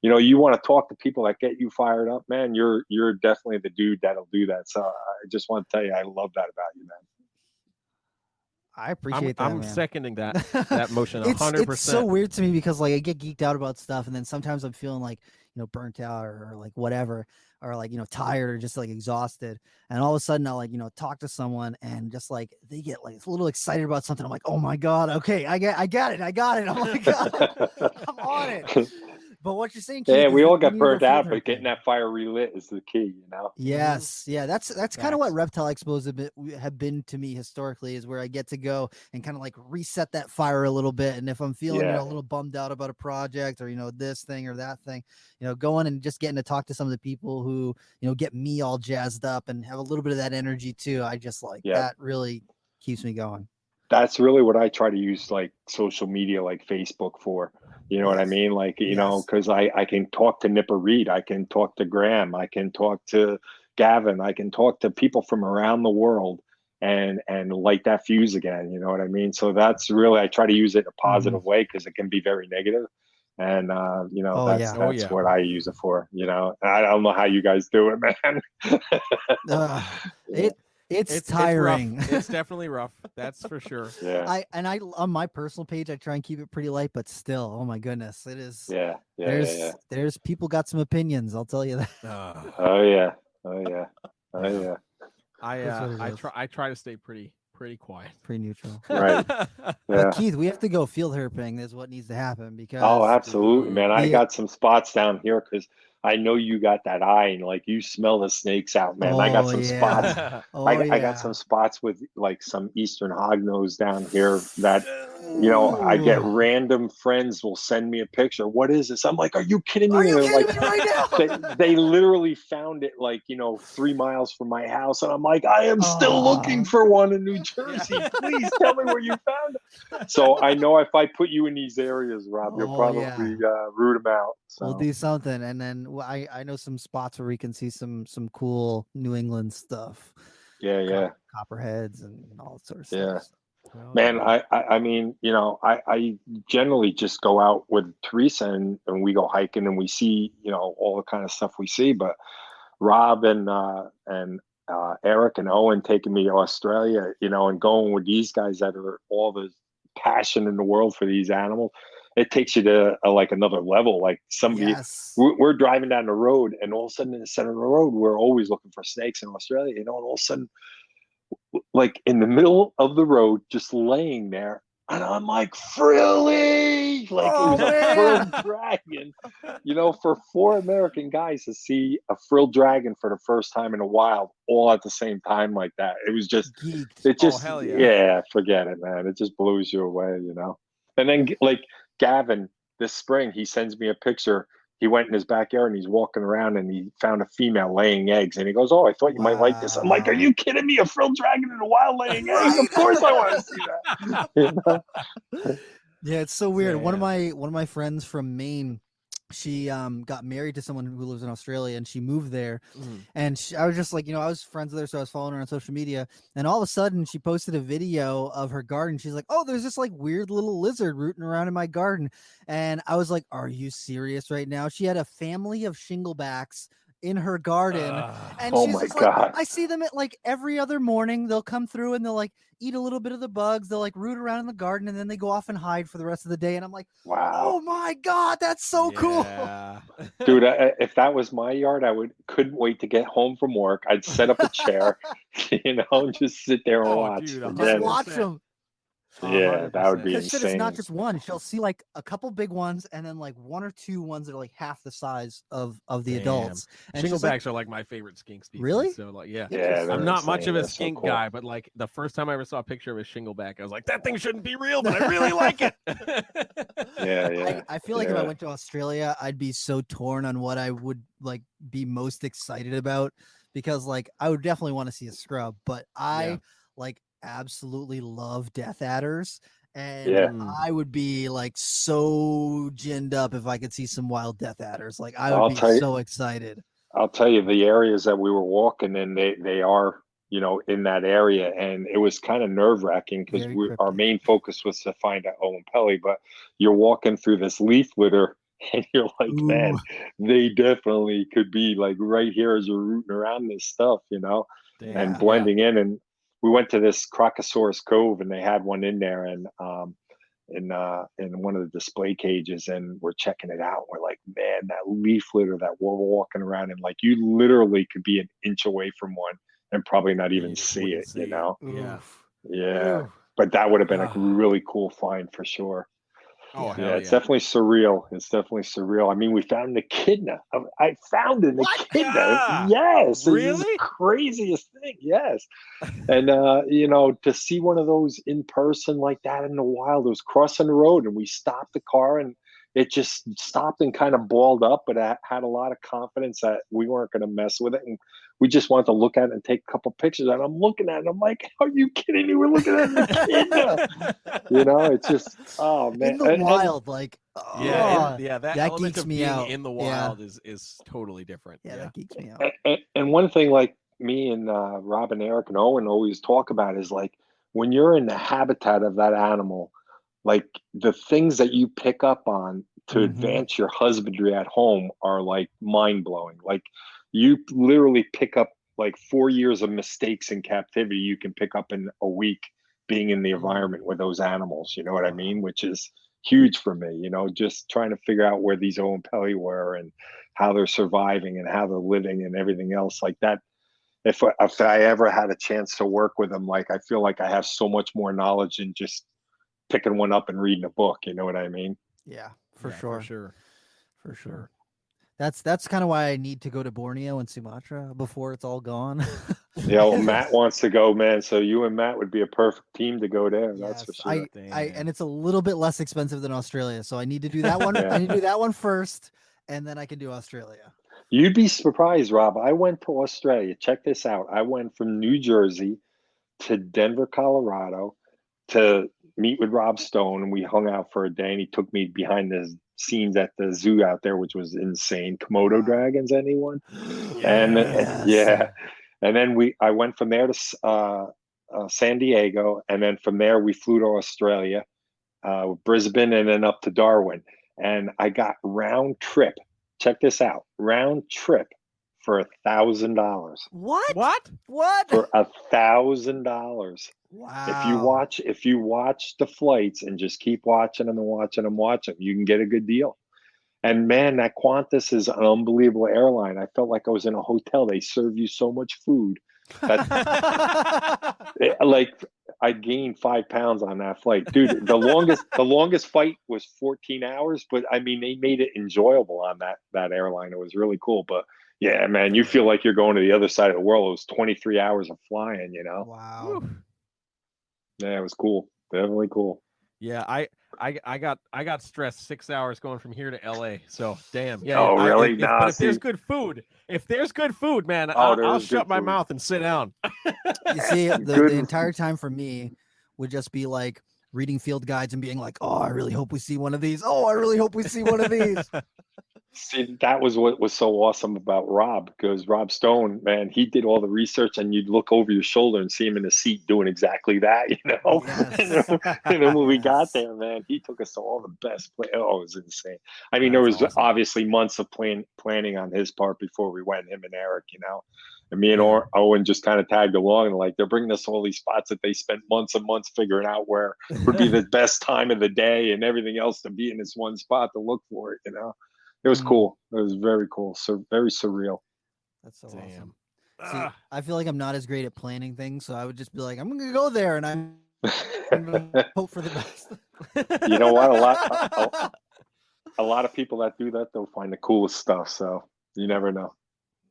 you want to talk to people that get you fired up, man. You're definitely the dude that'll do that. So I just want to tell you, I love that about you, man. I appreciate that. I'm man. seconding that motion 100%. It's so weird to me because like I get geeked out about stuff, and then sometimes I'm feeling like burnt out or like whatever, or like tired or just like exhausted, and all of a sudden I'll like talk to someone and just like they get like a little excited about something. I'm like, oh my god, okay, I got it. I'm like, I'm on it. But what you're saying, Keith, yeah, we all get got burnt out, but getting that fire relit is the key, Yes, yeah, that's kind of what Reptile Expos have been to me historically, is where I get to go and kind of like reset that fire a little bit. And if I'm feeling a little bummed out about a project or this thing or that thing, going and just getting to talk to some of the people who get me all jazzed up and have a little bit of that energy too. I just like that really keeps me going. That's really what I try to use like social media, like Facebook for. You know what I mean? Like, because I can talk to Nipper Reed. I can talk to Graham. I can talk to Gavin. I can talk to people from around the world and light that fuse again. You know what I mean? So that's really, I try to use it in a positive way because it can be very negative. And, that's what I use it for. I don't know how you guys do it, man. It's tiring. It's definitely rough. That's for sure. Yeah. I on my personal page, I try and keep it pretty light, but still, oh my goodness, it is. Yeah. There's people got some opinions. I'll tell you that. Oh yeah. I try to stay pretty quiet, pretty neutral. Right. But Keith, we have to go field herping. Is what needs to happen because. Oh, absolutely, man. I got some spots down here because I know you got that eye and like you smell the snakes out, man. I got some spots. I got some spots with like some Eastern hognose down here that, I get random friends will send me a picture. What is this? I'm like, are you kidding me? Are you kidding me right now? they literally found it like, 3 miles from my house. And I'm like, I am still looking for one in New Jersey. Please tell me where you found it. So I know if I put you in these areas, Rob, you'll probably root them out. So. We'll do something. And then I know some spots where we can see some cool New England stuff. Yeah. Copperheads and all sorts of stuff. Man, I mean, I generally just go out with Teresa and we go hiking and we see, all the kind of stuff we see. But Rob and Eric and Owen taking me to Australia, and going with these guys that are all the passion in the world for these animals. It takes you to like another level. Like somebody, we're driving down the road, and all of a sudden in the center of the road, we're always looking for snakes in Australia. And all of a sudden, like in the middle of the road, just laying there, and I'm like, frilly, like it was a frilled dragon. For 4 American guys to see a frilled dragon for the first time in a while, all at the same time like that, it was just, hell yeah. Forget it, man. It just blows you away, And then like Gavin, this spring, he sends me a picture. He went in his backyard and he's walking around and he found a female laying eggs. And he goes, "Oh, I thought you might like this." I'm like, "Are you kidding me? A frilled dragon in the wild laying eggs? Of course I want to see that." Yeah, it's so weird. One of my friends from Maine, she got married to someone who lives in Australia, and she moved there. And I was just like, I was friends with her, so I was following her on social media, and all of a sudden she posted a video of her garden. She's like, "Oh, there's this like weird little lizard rooting around in my garden." And I was like, "Are you serious right now?" She had a family of shinglebacks in her garden, and she's just like, I see them at like every other morning. They'll come through and they'll like eat a little bit of the bugs. They'll like root around in the garden, and then they go off and hide for the rest of the day. And I'm like, wow, oh my god, that's so cool. Dude, if that was my yard, couldn't wait to get home from work. I'd set up a chair, and just sit there and watch. Dude, just watch them. Yeah, that would be insane. It's not just one. She'll see like a couple big ones and then like 1 or 2 ones that are like half the size of the adults. And shinglebacks are like my favorite skink species. Really? So like, yeah. I'm not much of a skink guy, but like the first time I ever saw a picture of a shingleback, I was like, that thing shouldn't be real, but I really like it. I feel like if I went to Australia, I'd be so torn on what I would like be most excited about, because like I would definitely want to see a scrub, but I like absolutely love death adders, and I would be like so ginned up if I could see some wild death adders. Like I would be so excited. I'll tell you, the areas that we were walking in, they are, in that area, and it was kind of nerve wracking because Very our cryptic. main focus was to find out Owen Pelly, but you're walking through this leaf litter, and you're like, Ooh. man, they definitely could be like right here as you're rooting around this stuff, Damn. and blending in. And we went to this Crocosaurus Cove, and they had one in there, and in one of the display cages, and we're checking it out. We're like, man, that leaf litter that we're walking around in, like you literally could be an inch away from one and probably not even see it, Yeah. Yeah. Ooh. But that would have been a really cool find for sure. Oh, Yeah, it's definitely surreal. It's definitely surreal. I mean, we found an echidna. I found an echidna. Ah, Yes. really? It's the craziest thing. Yes. And, to see one of those in person like that in the wild, it was crossing the road, and we stopped the car, and it just stopped and kind of balled up, but I had a lot of confidence that we weren't going to mess with it. And we just wanted to look at it and take a couple pictures. And I'm looking at it, I'm like, are you kidding me? We're looking at an echidna. It's just, oh man. In the wild, like, that element geeks of me being out. in the wild is totally different. Yeah, that geeks me out. And one thing, like me and Rob and Eric and Owen always talk about, is like when you're in the habitat of that animal, like the things that you pick up on to advance your husbandry at home are like mind blowing. Like you literally pick up like 4 years of mistakes in captivity you can pick up in a week being in the environment with those animals. You know what I mean? Which is huge for me. Just trying to figure out where these Owen Pelly were and how they're surviving and how they're living and everything else like that. If I ever had a chance to work with them, like I feel like I have so much more knowledge than just picking one up and reading a book. You know what I mean? Yeah, for sure. For sure. That's kind of why I need to go to Borneo and Sumatra before it's all gone. Matt wants to go, man. So you and Matt would be a perfect team to go there. That's for sure. And it's a little bit less expensive than Australia, so I need to do that one. I need to do that one first, and then I can do Australia. You'd be surprised, Rob. I went to Australia. Check this out. I went from New Jersey to Denver, Colorado, to meet with Rob Stone, and we hung out for a day, and he took me behind the scenes at the zoo out there, which was insane. Komodo dragons, anyone? Yes. And then I went from there to San Diego, and then from there we flew to Australia, Brisbane, and then up to Darwin. And I got round trip. Check this out, round trip for $1,000. What? For $1,000. Wow. If you watch the flights and just keep watching them and watching them, you can get a good deal. And man, that Qantas is an unbelievable airline. I felt like I was in a hotel. They serve you so much food. Like I gained 5 pounds on that flight, dude. The longest flight was 14 hours, but I mean, they made it enjoyable on that airline. It was really cool. But yeah, man, you feel like you're going to the other side of the world. It was 23 hours of flying, Wow. Yeah, it was cool. Definitely cool. Yeah, I got stressed 6 hours going from here to LA. So damn. Yeah. Oh, really? But if there's good food, man, I'll shut my mouth and sit down. You see, the entire time for me would just be like reading field guides and being like, oh, I really hope we see one of these. Oh, I really hope we see one of these. See, that was what was so awesome about Rob, because Rob Stone, man, he did all the research, and you'd look over your shoulder and see him in the seat doing exactly that, Yes. And then when we got there, man, he took us to all the best places. Oh, it was insane. I mean, there was awesome. Obviously months of planning on his part before we went, him and Eric, and me and Owen just kind of tagged along, and like they're bringing us all these spots that they spent months and months figuring out where would be the best time of the day and everything else to be in this one spot to look for it, It was cool. It was very cool. So very surreal. That's so awesome. See, I feel like I'm not as great at planning things, so I would just be like, I'm gonna go there and I'm gonna hope for the best. You know what? A lot of people that do that, they'll find the coolest stuff. So you never know.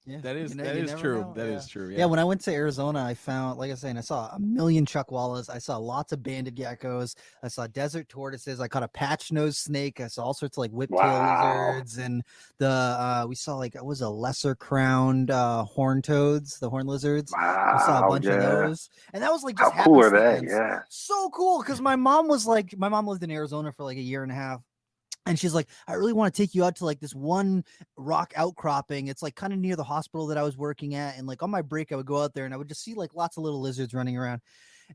Yeah, that is true. Know. That is true. Yeah, when I went to Arizona, I found, like I was saying, I saw a million chuckwallas. I saw lots of banded geckos. I saw desert tortoises. I caught a patch-nosed snake. I saw all sorts of like whiptail lizards, and we saw like it was a lesser crowned horned toads, the horned lizards. Wow, we saw a bunch of those, and that was like just how cool are they? Yeah, so cool, because my mom lived in Arizona for like a year and a half. And she's like, I really want to take you out to like this one rock outcropping. It's like kind of near the hospital that I was working at. And like on my break, I would go out there and I would just see like lots of little lizards running around.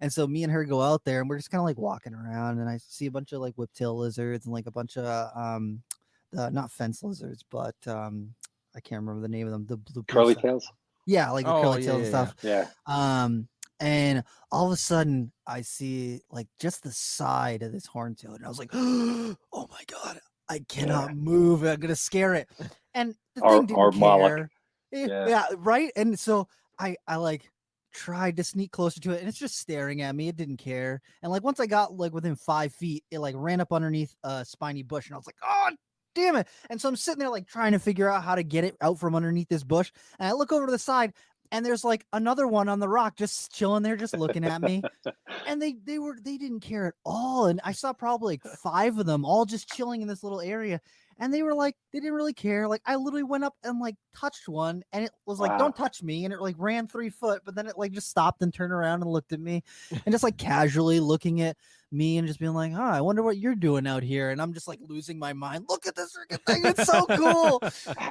And so me and her go out there and we're just kind of like walking around and I see a bunch of like whiptail lizards and like a bunch of not fence lizards, but I can't remember the name of them. The Curly tails. Yeah, like the curly tails and stuff. Yeah. And all of a sudden I see like just the side of this horntail, and I was like, oh my God, I cannot move. I'm gonna scare it. And the thing didn't care. Yeah, right. And so I like tried to sneak closer to it, and it's just staring at me. It didn't care. And like once I got like within 5 feet, it like ran up underneath a spiny bush, and I was like, oh damn it. And so I'm sitting there like trying to figure out how to get it out from underneath this bush. And I look over to the side, and there's like another one on the rock just chilling there, just looking at me. And they didn't care at all. And I saw probably like 5 of them all just chilling in this little area. And they were like, they didn't really care. Like I literally went up and like touched one, and it was like, don't touch me. And it like ran 3 foot, but then it like just stopped and turned around and looked at me and just like casually looking at me and just being like, oh, I wonder what you're doing out here. And I'm just like losing my mind. Look at this freaking thing. It's so cool.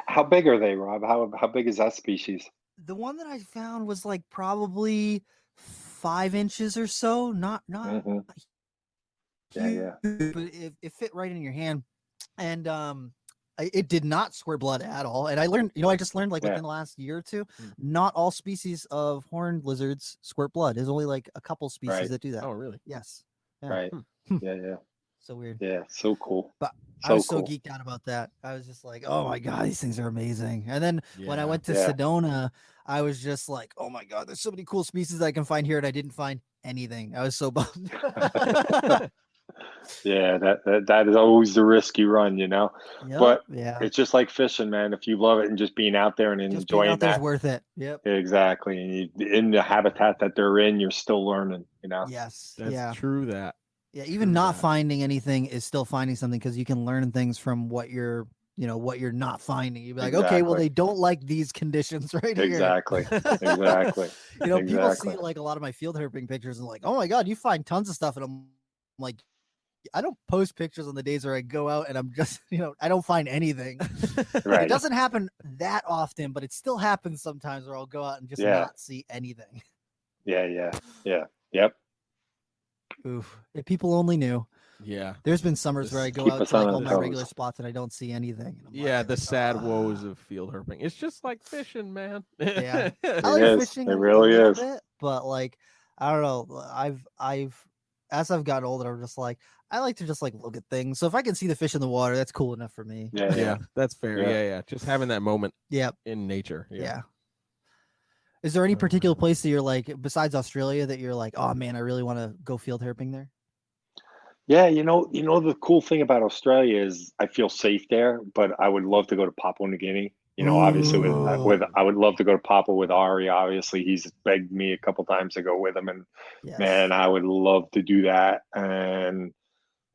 How big are they, Rob? How big is that species? The one that I found was like probably 5 inches or so. Not huge, but it fit right in your hand. And it did not squirt blood at all. And I learned, I just learned like within the last year or two, not all species of horned lizards squirt blood. There's only like a couple species that do that. Oh, really? Yes. Yeah. Right. Yeah. So weird. Yeah. So cool. But I was so geeked out about that. I was just like, oh my God, these things are amazing. And then when I went to Sedona, I was just like, oh my God, there's so many cool species I can find here. And I didn't find anything. I was so bummed. Yeah, that is always the risk you run, but yeah, it's just like fishing, man. If you love it and just being out there and enjoying that, it's worth it. Yep, exactly. And in the habitat that they're in, you're still learning, Yes, that's true. Even not finding anything is still finding something, because you can learn things from what you're not finding. You'd be like, okay, well, they don't like these conditions right here. Exactly. People see like a lot of my field herping pictures and like, oh my God, you find tons of stuff, and I'm like, I don't post pictures on the days where I go out and I'm just, I don't find anything. It doesn't happen that often, but it still happens sometimes where I'll go out and just not see anything. Yeah. Yep. Oof. If people only knew. Yeah. There's been summers where I go out to like all my regular spots and I don't see anything. The sad woes of field herping. It's just like fishing, man. Yeah. I like fishing. It really is. Bit, but like, I don't know. As I've gotten older, I'm just like, I like to just like look at things. So if I can see the fish in the water, that's cool enough for me. Yeah, that's fair. Yeah. Just having that moment in nature. Yeah. Is there any particular place that you're like, besides Australia, that you're like, oh man, I really want to go field herping there? Yeah, the cool thing about Australia is I feel safe there, but I would love to go to Papua New Guinea. Obviously with I would love to go to Papua with Ari. Obviously, he's begged me a couple times to go with him, and man, I would love to do that. And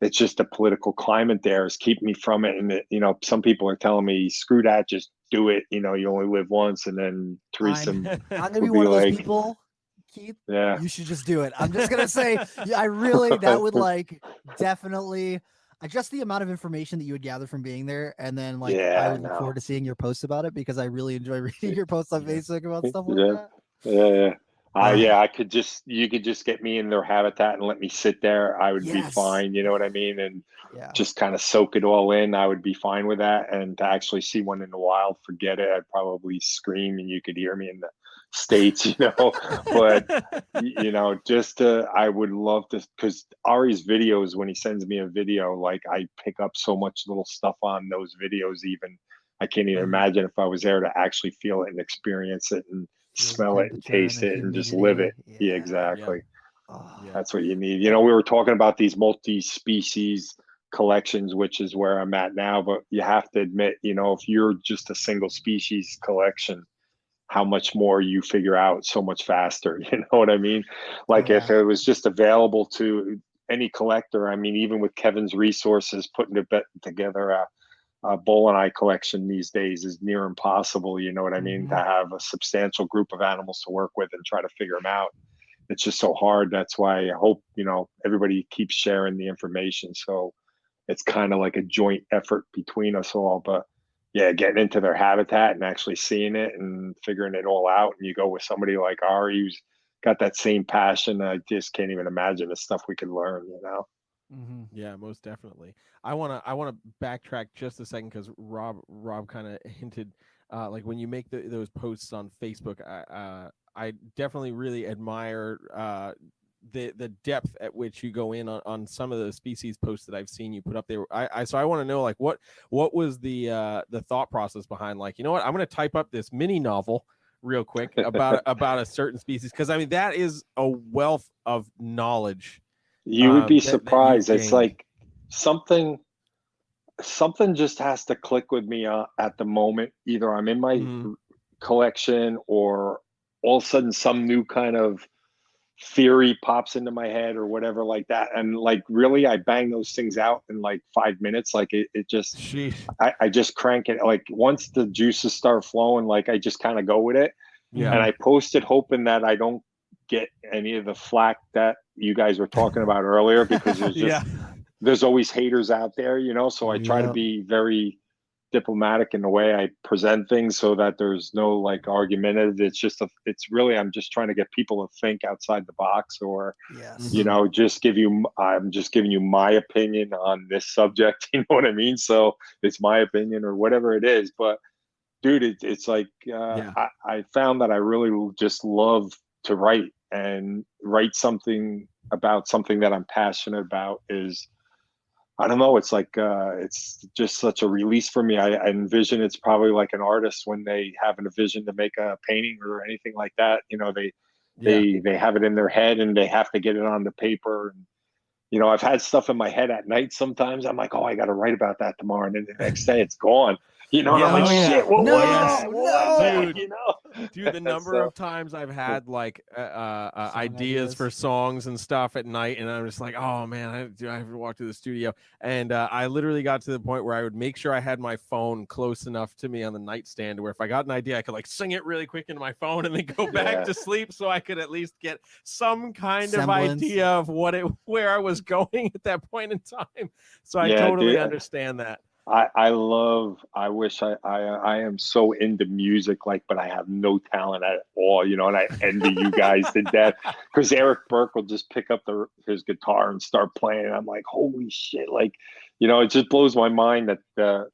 it's just the political climate there is keeping me from it. And some people are telling me, screw that, just do it. You only live once. And then Teresa, I'm gonna be one of those people, Keith. Yeah, you should just do it. I'm just gonna say, that would like definitely. Just the amount of information that you would gather from being there, and then like I would look forward to seeing your posts about it, because I really enjoy reading your posts on Facebook about stuff like that. I could you could just get me in their habitat and let me sit there. I would be fine. You know what I mean? And just kind of soak it all in. I would be fine with that. And to actually see one in the wild, forget it. I'd probably scream and you could hear me in the States, but I would love to, because Ari's videos, when he sends me a video, like I pick up so much little stuff on those videos. Even I can't even imagine if I was there to actually feel it and experience it and smell it and taste it and just live it. Yeah, exactly. That's what you need. We were talking about these multi-species collections, which is where I'm at now, but you have to admit, if you're just a single species collection, how much more you figure out so much faster. You know what I mean? Like if it was just available to any collector, I mean, even with Kevin's resources, putting together a bull and eye collection these days is near impossible. You know what I mean? To have a substantial group of animals to work with and try to figure them out. It's just so hard. That's why I hope, everybody keeps sharing the information. So it's kind of like a joint effort between us all. But yeah, getting into their habitat and actually seeing it and figuring it all out, and you go with somebody like Ari who's got that same passion. I just can't even imagine the stuff we could learn, you know. Mm-hmm. Yeah, most definitely. I wanna backtrack just a second because Rob kind of hinted, like when you make those posts on Facebook, I definitely really admire the depth at which you go in on some of the species posts that I've seen you put up there. So I want to know, like, what was the thought process behind, like, you know what, I'm going to type up this mini novel real quick about a certain species, because I mean that is a wealth of knowledge. You would be that surprised. you've It's gained. like something just has to click with me at the moment. Either I'm in my collection, or all of a sudden some new kind of theory pops into my head or whatever like that. And like, really, I bang those things out in like 5 minutes. Like it just, Sheesh. I just crank it. Like once the juices start flowing, like I just kind of go with it. Yeah. And I post it hoping that I don't get any of the flack that you guys were talking about earlier, because there's just, there's always haters out there, you know? So I try to be very diplomatic in the way I present things so that there's no like argumentative. It's just it's really, I'm just trying to get people to think outside the box, or you know, I'm just giving you my opinion on this subject. You know what I mean? So it's my opinion or whatever it is. But dude, it's like I found that I really just love to write, and write something about something that I'm passionate about is, I don't know. It's like it's just such a release for me. I envision it's probably like an artist when they have a vision to make a painting or anything like that. You know, they have it in their head and they have to get it on the paper. And you know, I've had stuff in my head at night. Sometimes I'm like, oh, I got to write about that tomorrow, and then the next day it's gone. You know, and I'm like, shit, what was that? Dude, you know? Dude, the number of times I've had like ideas for songs and stuff at night, and I'm just like, oh man, I have to walk to the studio. And I literally got to the point where I would make sure I had my phone close enough to me on the nightstand where if I got an idea, I could like sing it really quick into my phone and then go back to sleep, so I could at least get some kind of idea of where I was going at that point in time. So I totally understand that. I wish I am so into music, like, but I have no talent at all, you know, and I envy you guys to death, because Eric Burke will just pick up his guitar and start playing. And I'm like, holy shit. Like, you know, it just blows my mind that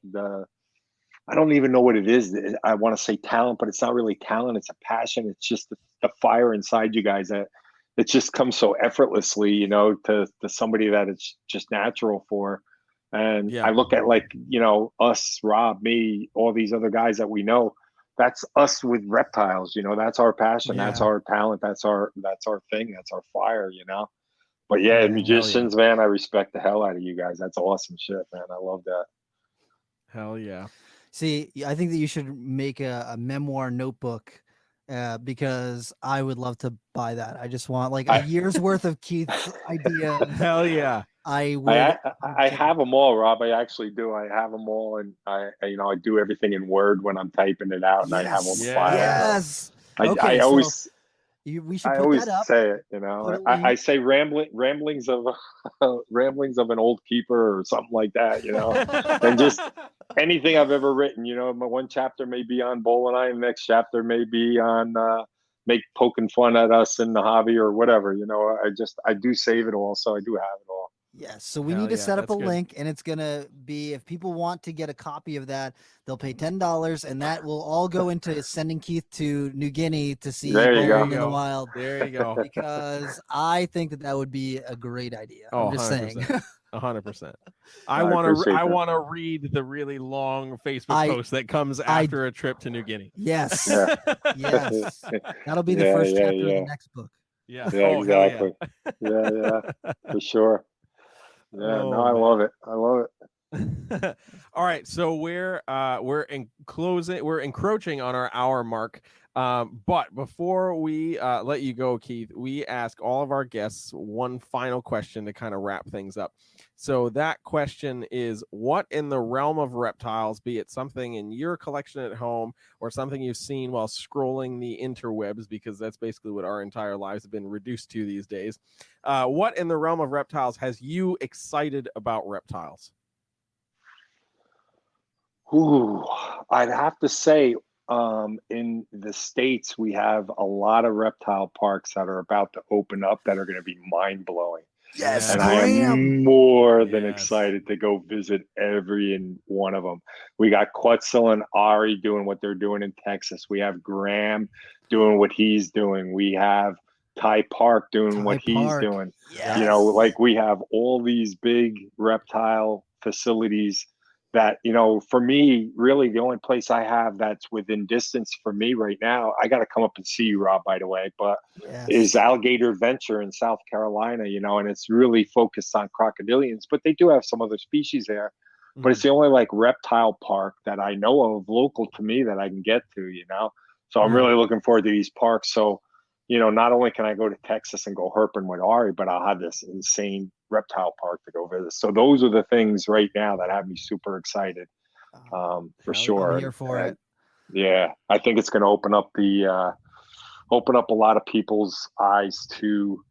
I don't even know what it is. I want to say talent, but it's not really talent. It's a passion. It's just the fire inside you guys that it just comes so effortlessly, you know, to somebody that it's just natural for. And I look at, like, you know, us, Rob, me, all these other guys that we know, that's us with reptiles, you know, that's our passion. That's our talent. That's our thing. That's our fire, you know? But musicians, man, I respect the hell out of you guys. That's awesome shit, man. I love that. Hell yeah. See, I think that you should make a memoir notebook, because I would love to buy that. I just want like a year's worth of Keith's idea. Hell yeah. I have them all, Rob. I actually do. I have them all, and I do everything in Word when I'm typing it out, and I have them filed. Yes. I always. We should I put always that up. say it, you know. I say ramblings of an old keeper or something like that, you know, and just anything I've ever written. You know, my one chapter may be on Bowl and I, the next chapter may be on poking fun at us in the hobby or whatever. You know, I do save it all, so I do have it all. Yes, so we need to set up a link, and it's gonna be, if people want to get a copy of that, they'll pay $10, and that will all go into sending Keith to New Guinea to see bowling in the wild. There you go. Because I think that would be a great idea. I'm just 100%. saying. 100%. I want to read the really long Facebook post that comes after a trip to New Guinea. Yes, yes, that'll be the first chapter of the next book. Yeah, exactly. Yeah, for sure. Yeah, I love it. I love it. All right, so we're encroaching on our hour mark. But before we let you go, Keith, we ask all of our guests one final question to kind of wrap things up. So that question is, what in the realm of reptiles, be it something in your collection at home or something you've seen while scrolling the interwebs, because that's basically what our entire lives have been reduced to these days. What in the realm of reptiles has you excited about reptiles? Ooh, I'd have to say, in the States, we have a lot of reptile parks that are about to open up that are going to be mind blowing. Yes, And I Graham. am more than excited to go visit every and one of them. We got Quetzal and Ari doing what they're doing in Texas. We have Graham doing what he's doing. We have Ty Park doing what he's doing. Yes. You know, like we have all these big reptile facilities that, you know, for me, really the only place I have that's within distance for me right now, I got to come up and see you, Rob, by the way, but is Alligator Venture in South Carolina, you know, and it's really focused on crocodilians, but they do have some other species there. But it's the only like reptile park that I know of local to me that I can get to, you know. So I'm really looking forward to these parks. So, you know, not only can I go to Texas and go herping with Ari, but I'll have this insane reptile park to go visit. So those are the things right now that have me super excited, for sure. I'm here for it. Yeah, I think it's going to open up a lot of people's eyes to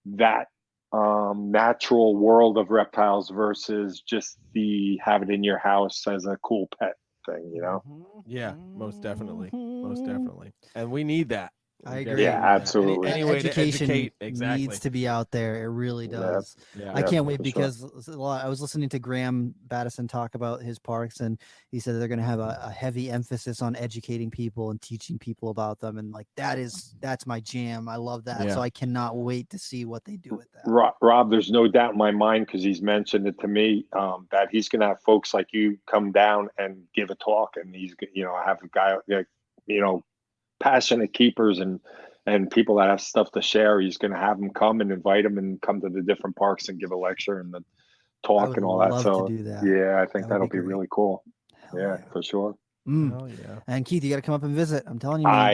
that natural world of reptiles versus just the have it in your house as a cool pet thing, you know? Yeah, most definitely. And we need that. I agree. Yeah, absolutely. Anyway, education exactly. needs to be out there. It really does. Yeah, I can't wait for because I was listening to Graham Battison talk about his parks, and he said they're going to have a heavy emphasis on educating people and teaching people about them. And like that's my jam. I love that. Yeah. So I cannot wait to see what they do with that. Rob, there's no doubt in my mind, because he's mentioned it to me, that he's going to have folks like you come down and give a talk, and he's, you know, have a guy, you know, passionate keepers and people that have stuff to share. He's going to have them come and invite them and come to the different parks and give a lecture and the talk and all that. So to do that. yeah, I think that'll be great. really cool. Hell For sure. Hell yeah. And Keith, you got to come up and visit. I'm telling you, man. I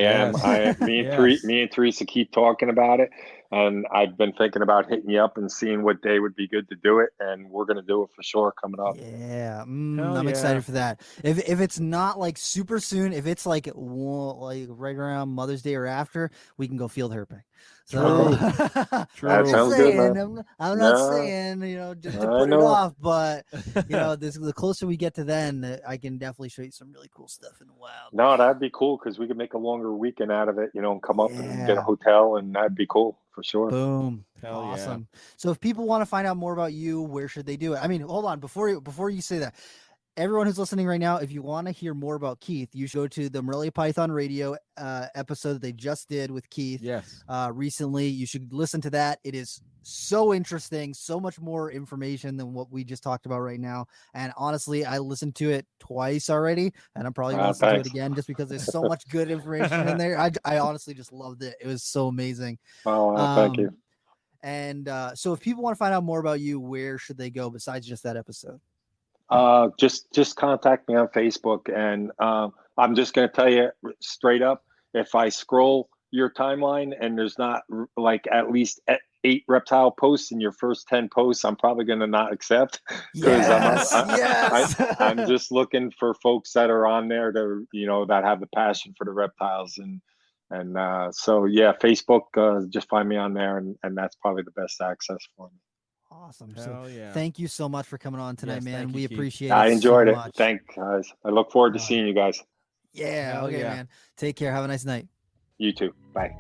am. Me and Teresa keep talking about it, and I've been thinking about hitting you up and seeing what day would be good to do it, and we're gonna do it for sure coming up. Yeah, I'm excited for that. If it's not like super soon, if it's like right around Mother's Day or after, we can go field herping. So True. That sounds good, man. I'm not saying, you know, just to put it off, but you know, the closer we get to then, I can definitely show you some really cool stuff in the wild. No, that'd be cool because we could make a longer weekend out of it, you know, and come up and get a hotel, and that'd be cool for sure. Boom. Hell awesome. So if people want to find out more about you, where should they do it? I mean, hold on, before you say that, everyone who's listening right now, if you want to hear more about Keith, you should go to the Morelia Python Radio episode that they just did with Keith. Yes. Recently, you should listen to that. It is so interesting, so much more information than what we just talked about right now. And honestly, I listened to it twice already, and I'm probably going to listen to it again just because there's so much good information in there. I honestly just loved it. It was so amazing. Oh, thank you. And so if people want to find out more about you, where should they go besides just that episode? Just contact me on Facebook, and I'm just going to tell you straight up, if I scroll your timeline and there's not like at least 8 reptile posts in your first 10 posts, I'm probably going to not accept, because I'm just looking for folks that are on there to, you know, that have the passion for the reptiles. And so yeah, Facebook, just find me on there, and that's probably the best access for me. Awesome. So thank you so much for coming on tonight, man. We appreciate it. I enjoyed so it. Much. Thanks, guys. I look forward to seeing you guys. Yeah. Okay, man. Take care. Have a nice night. You too. Bye.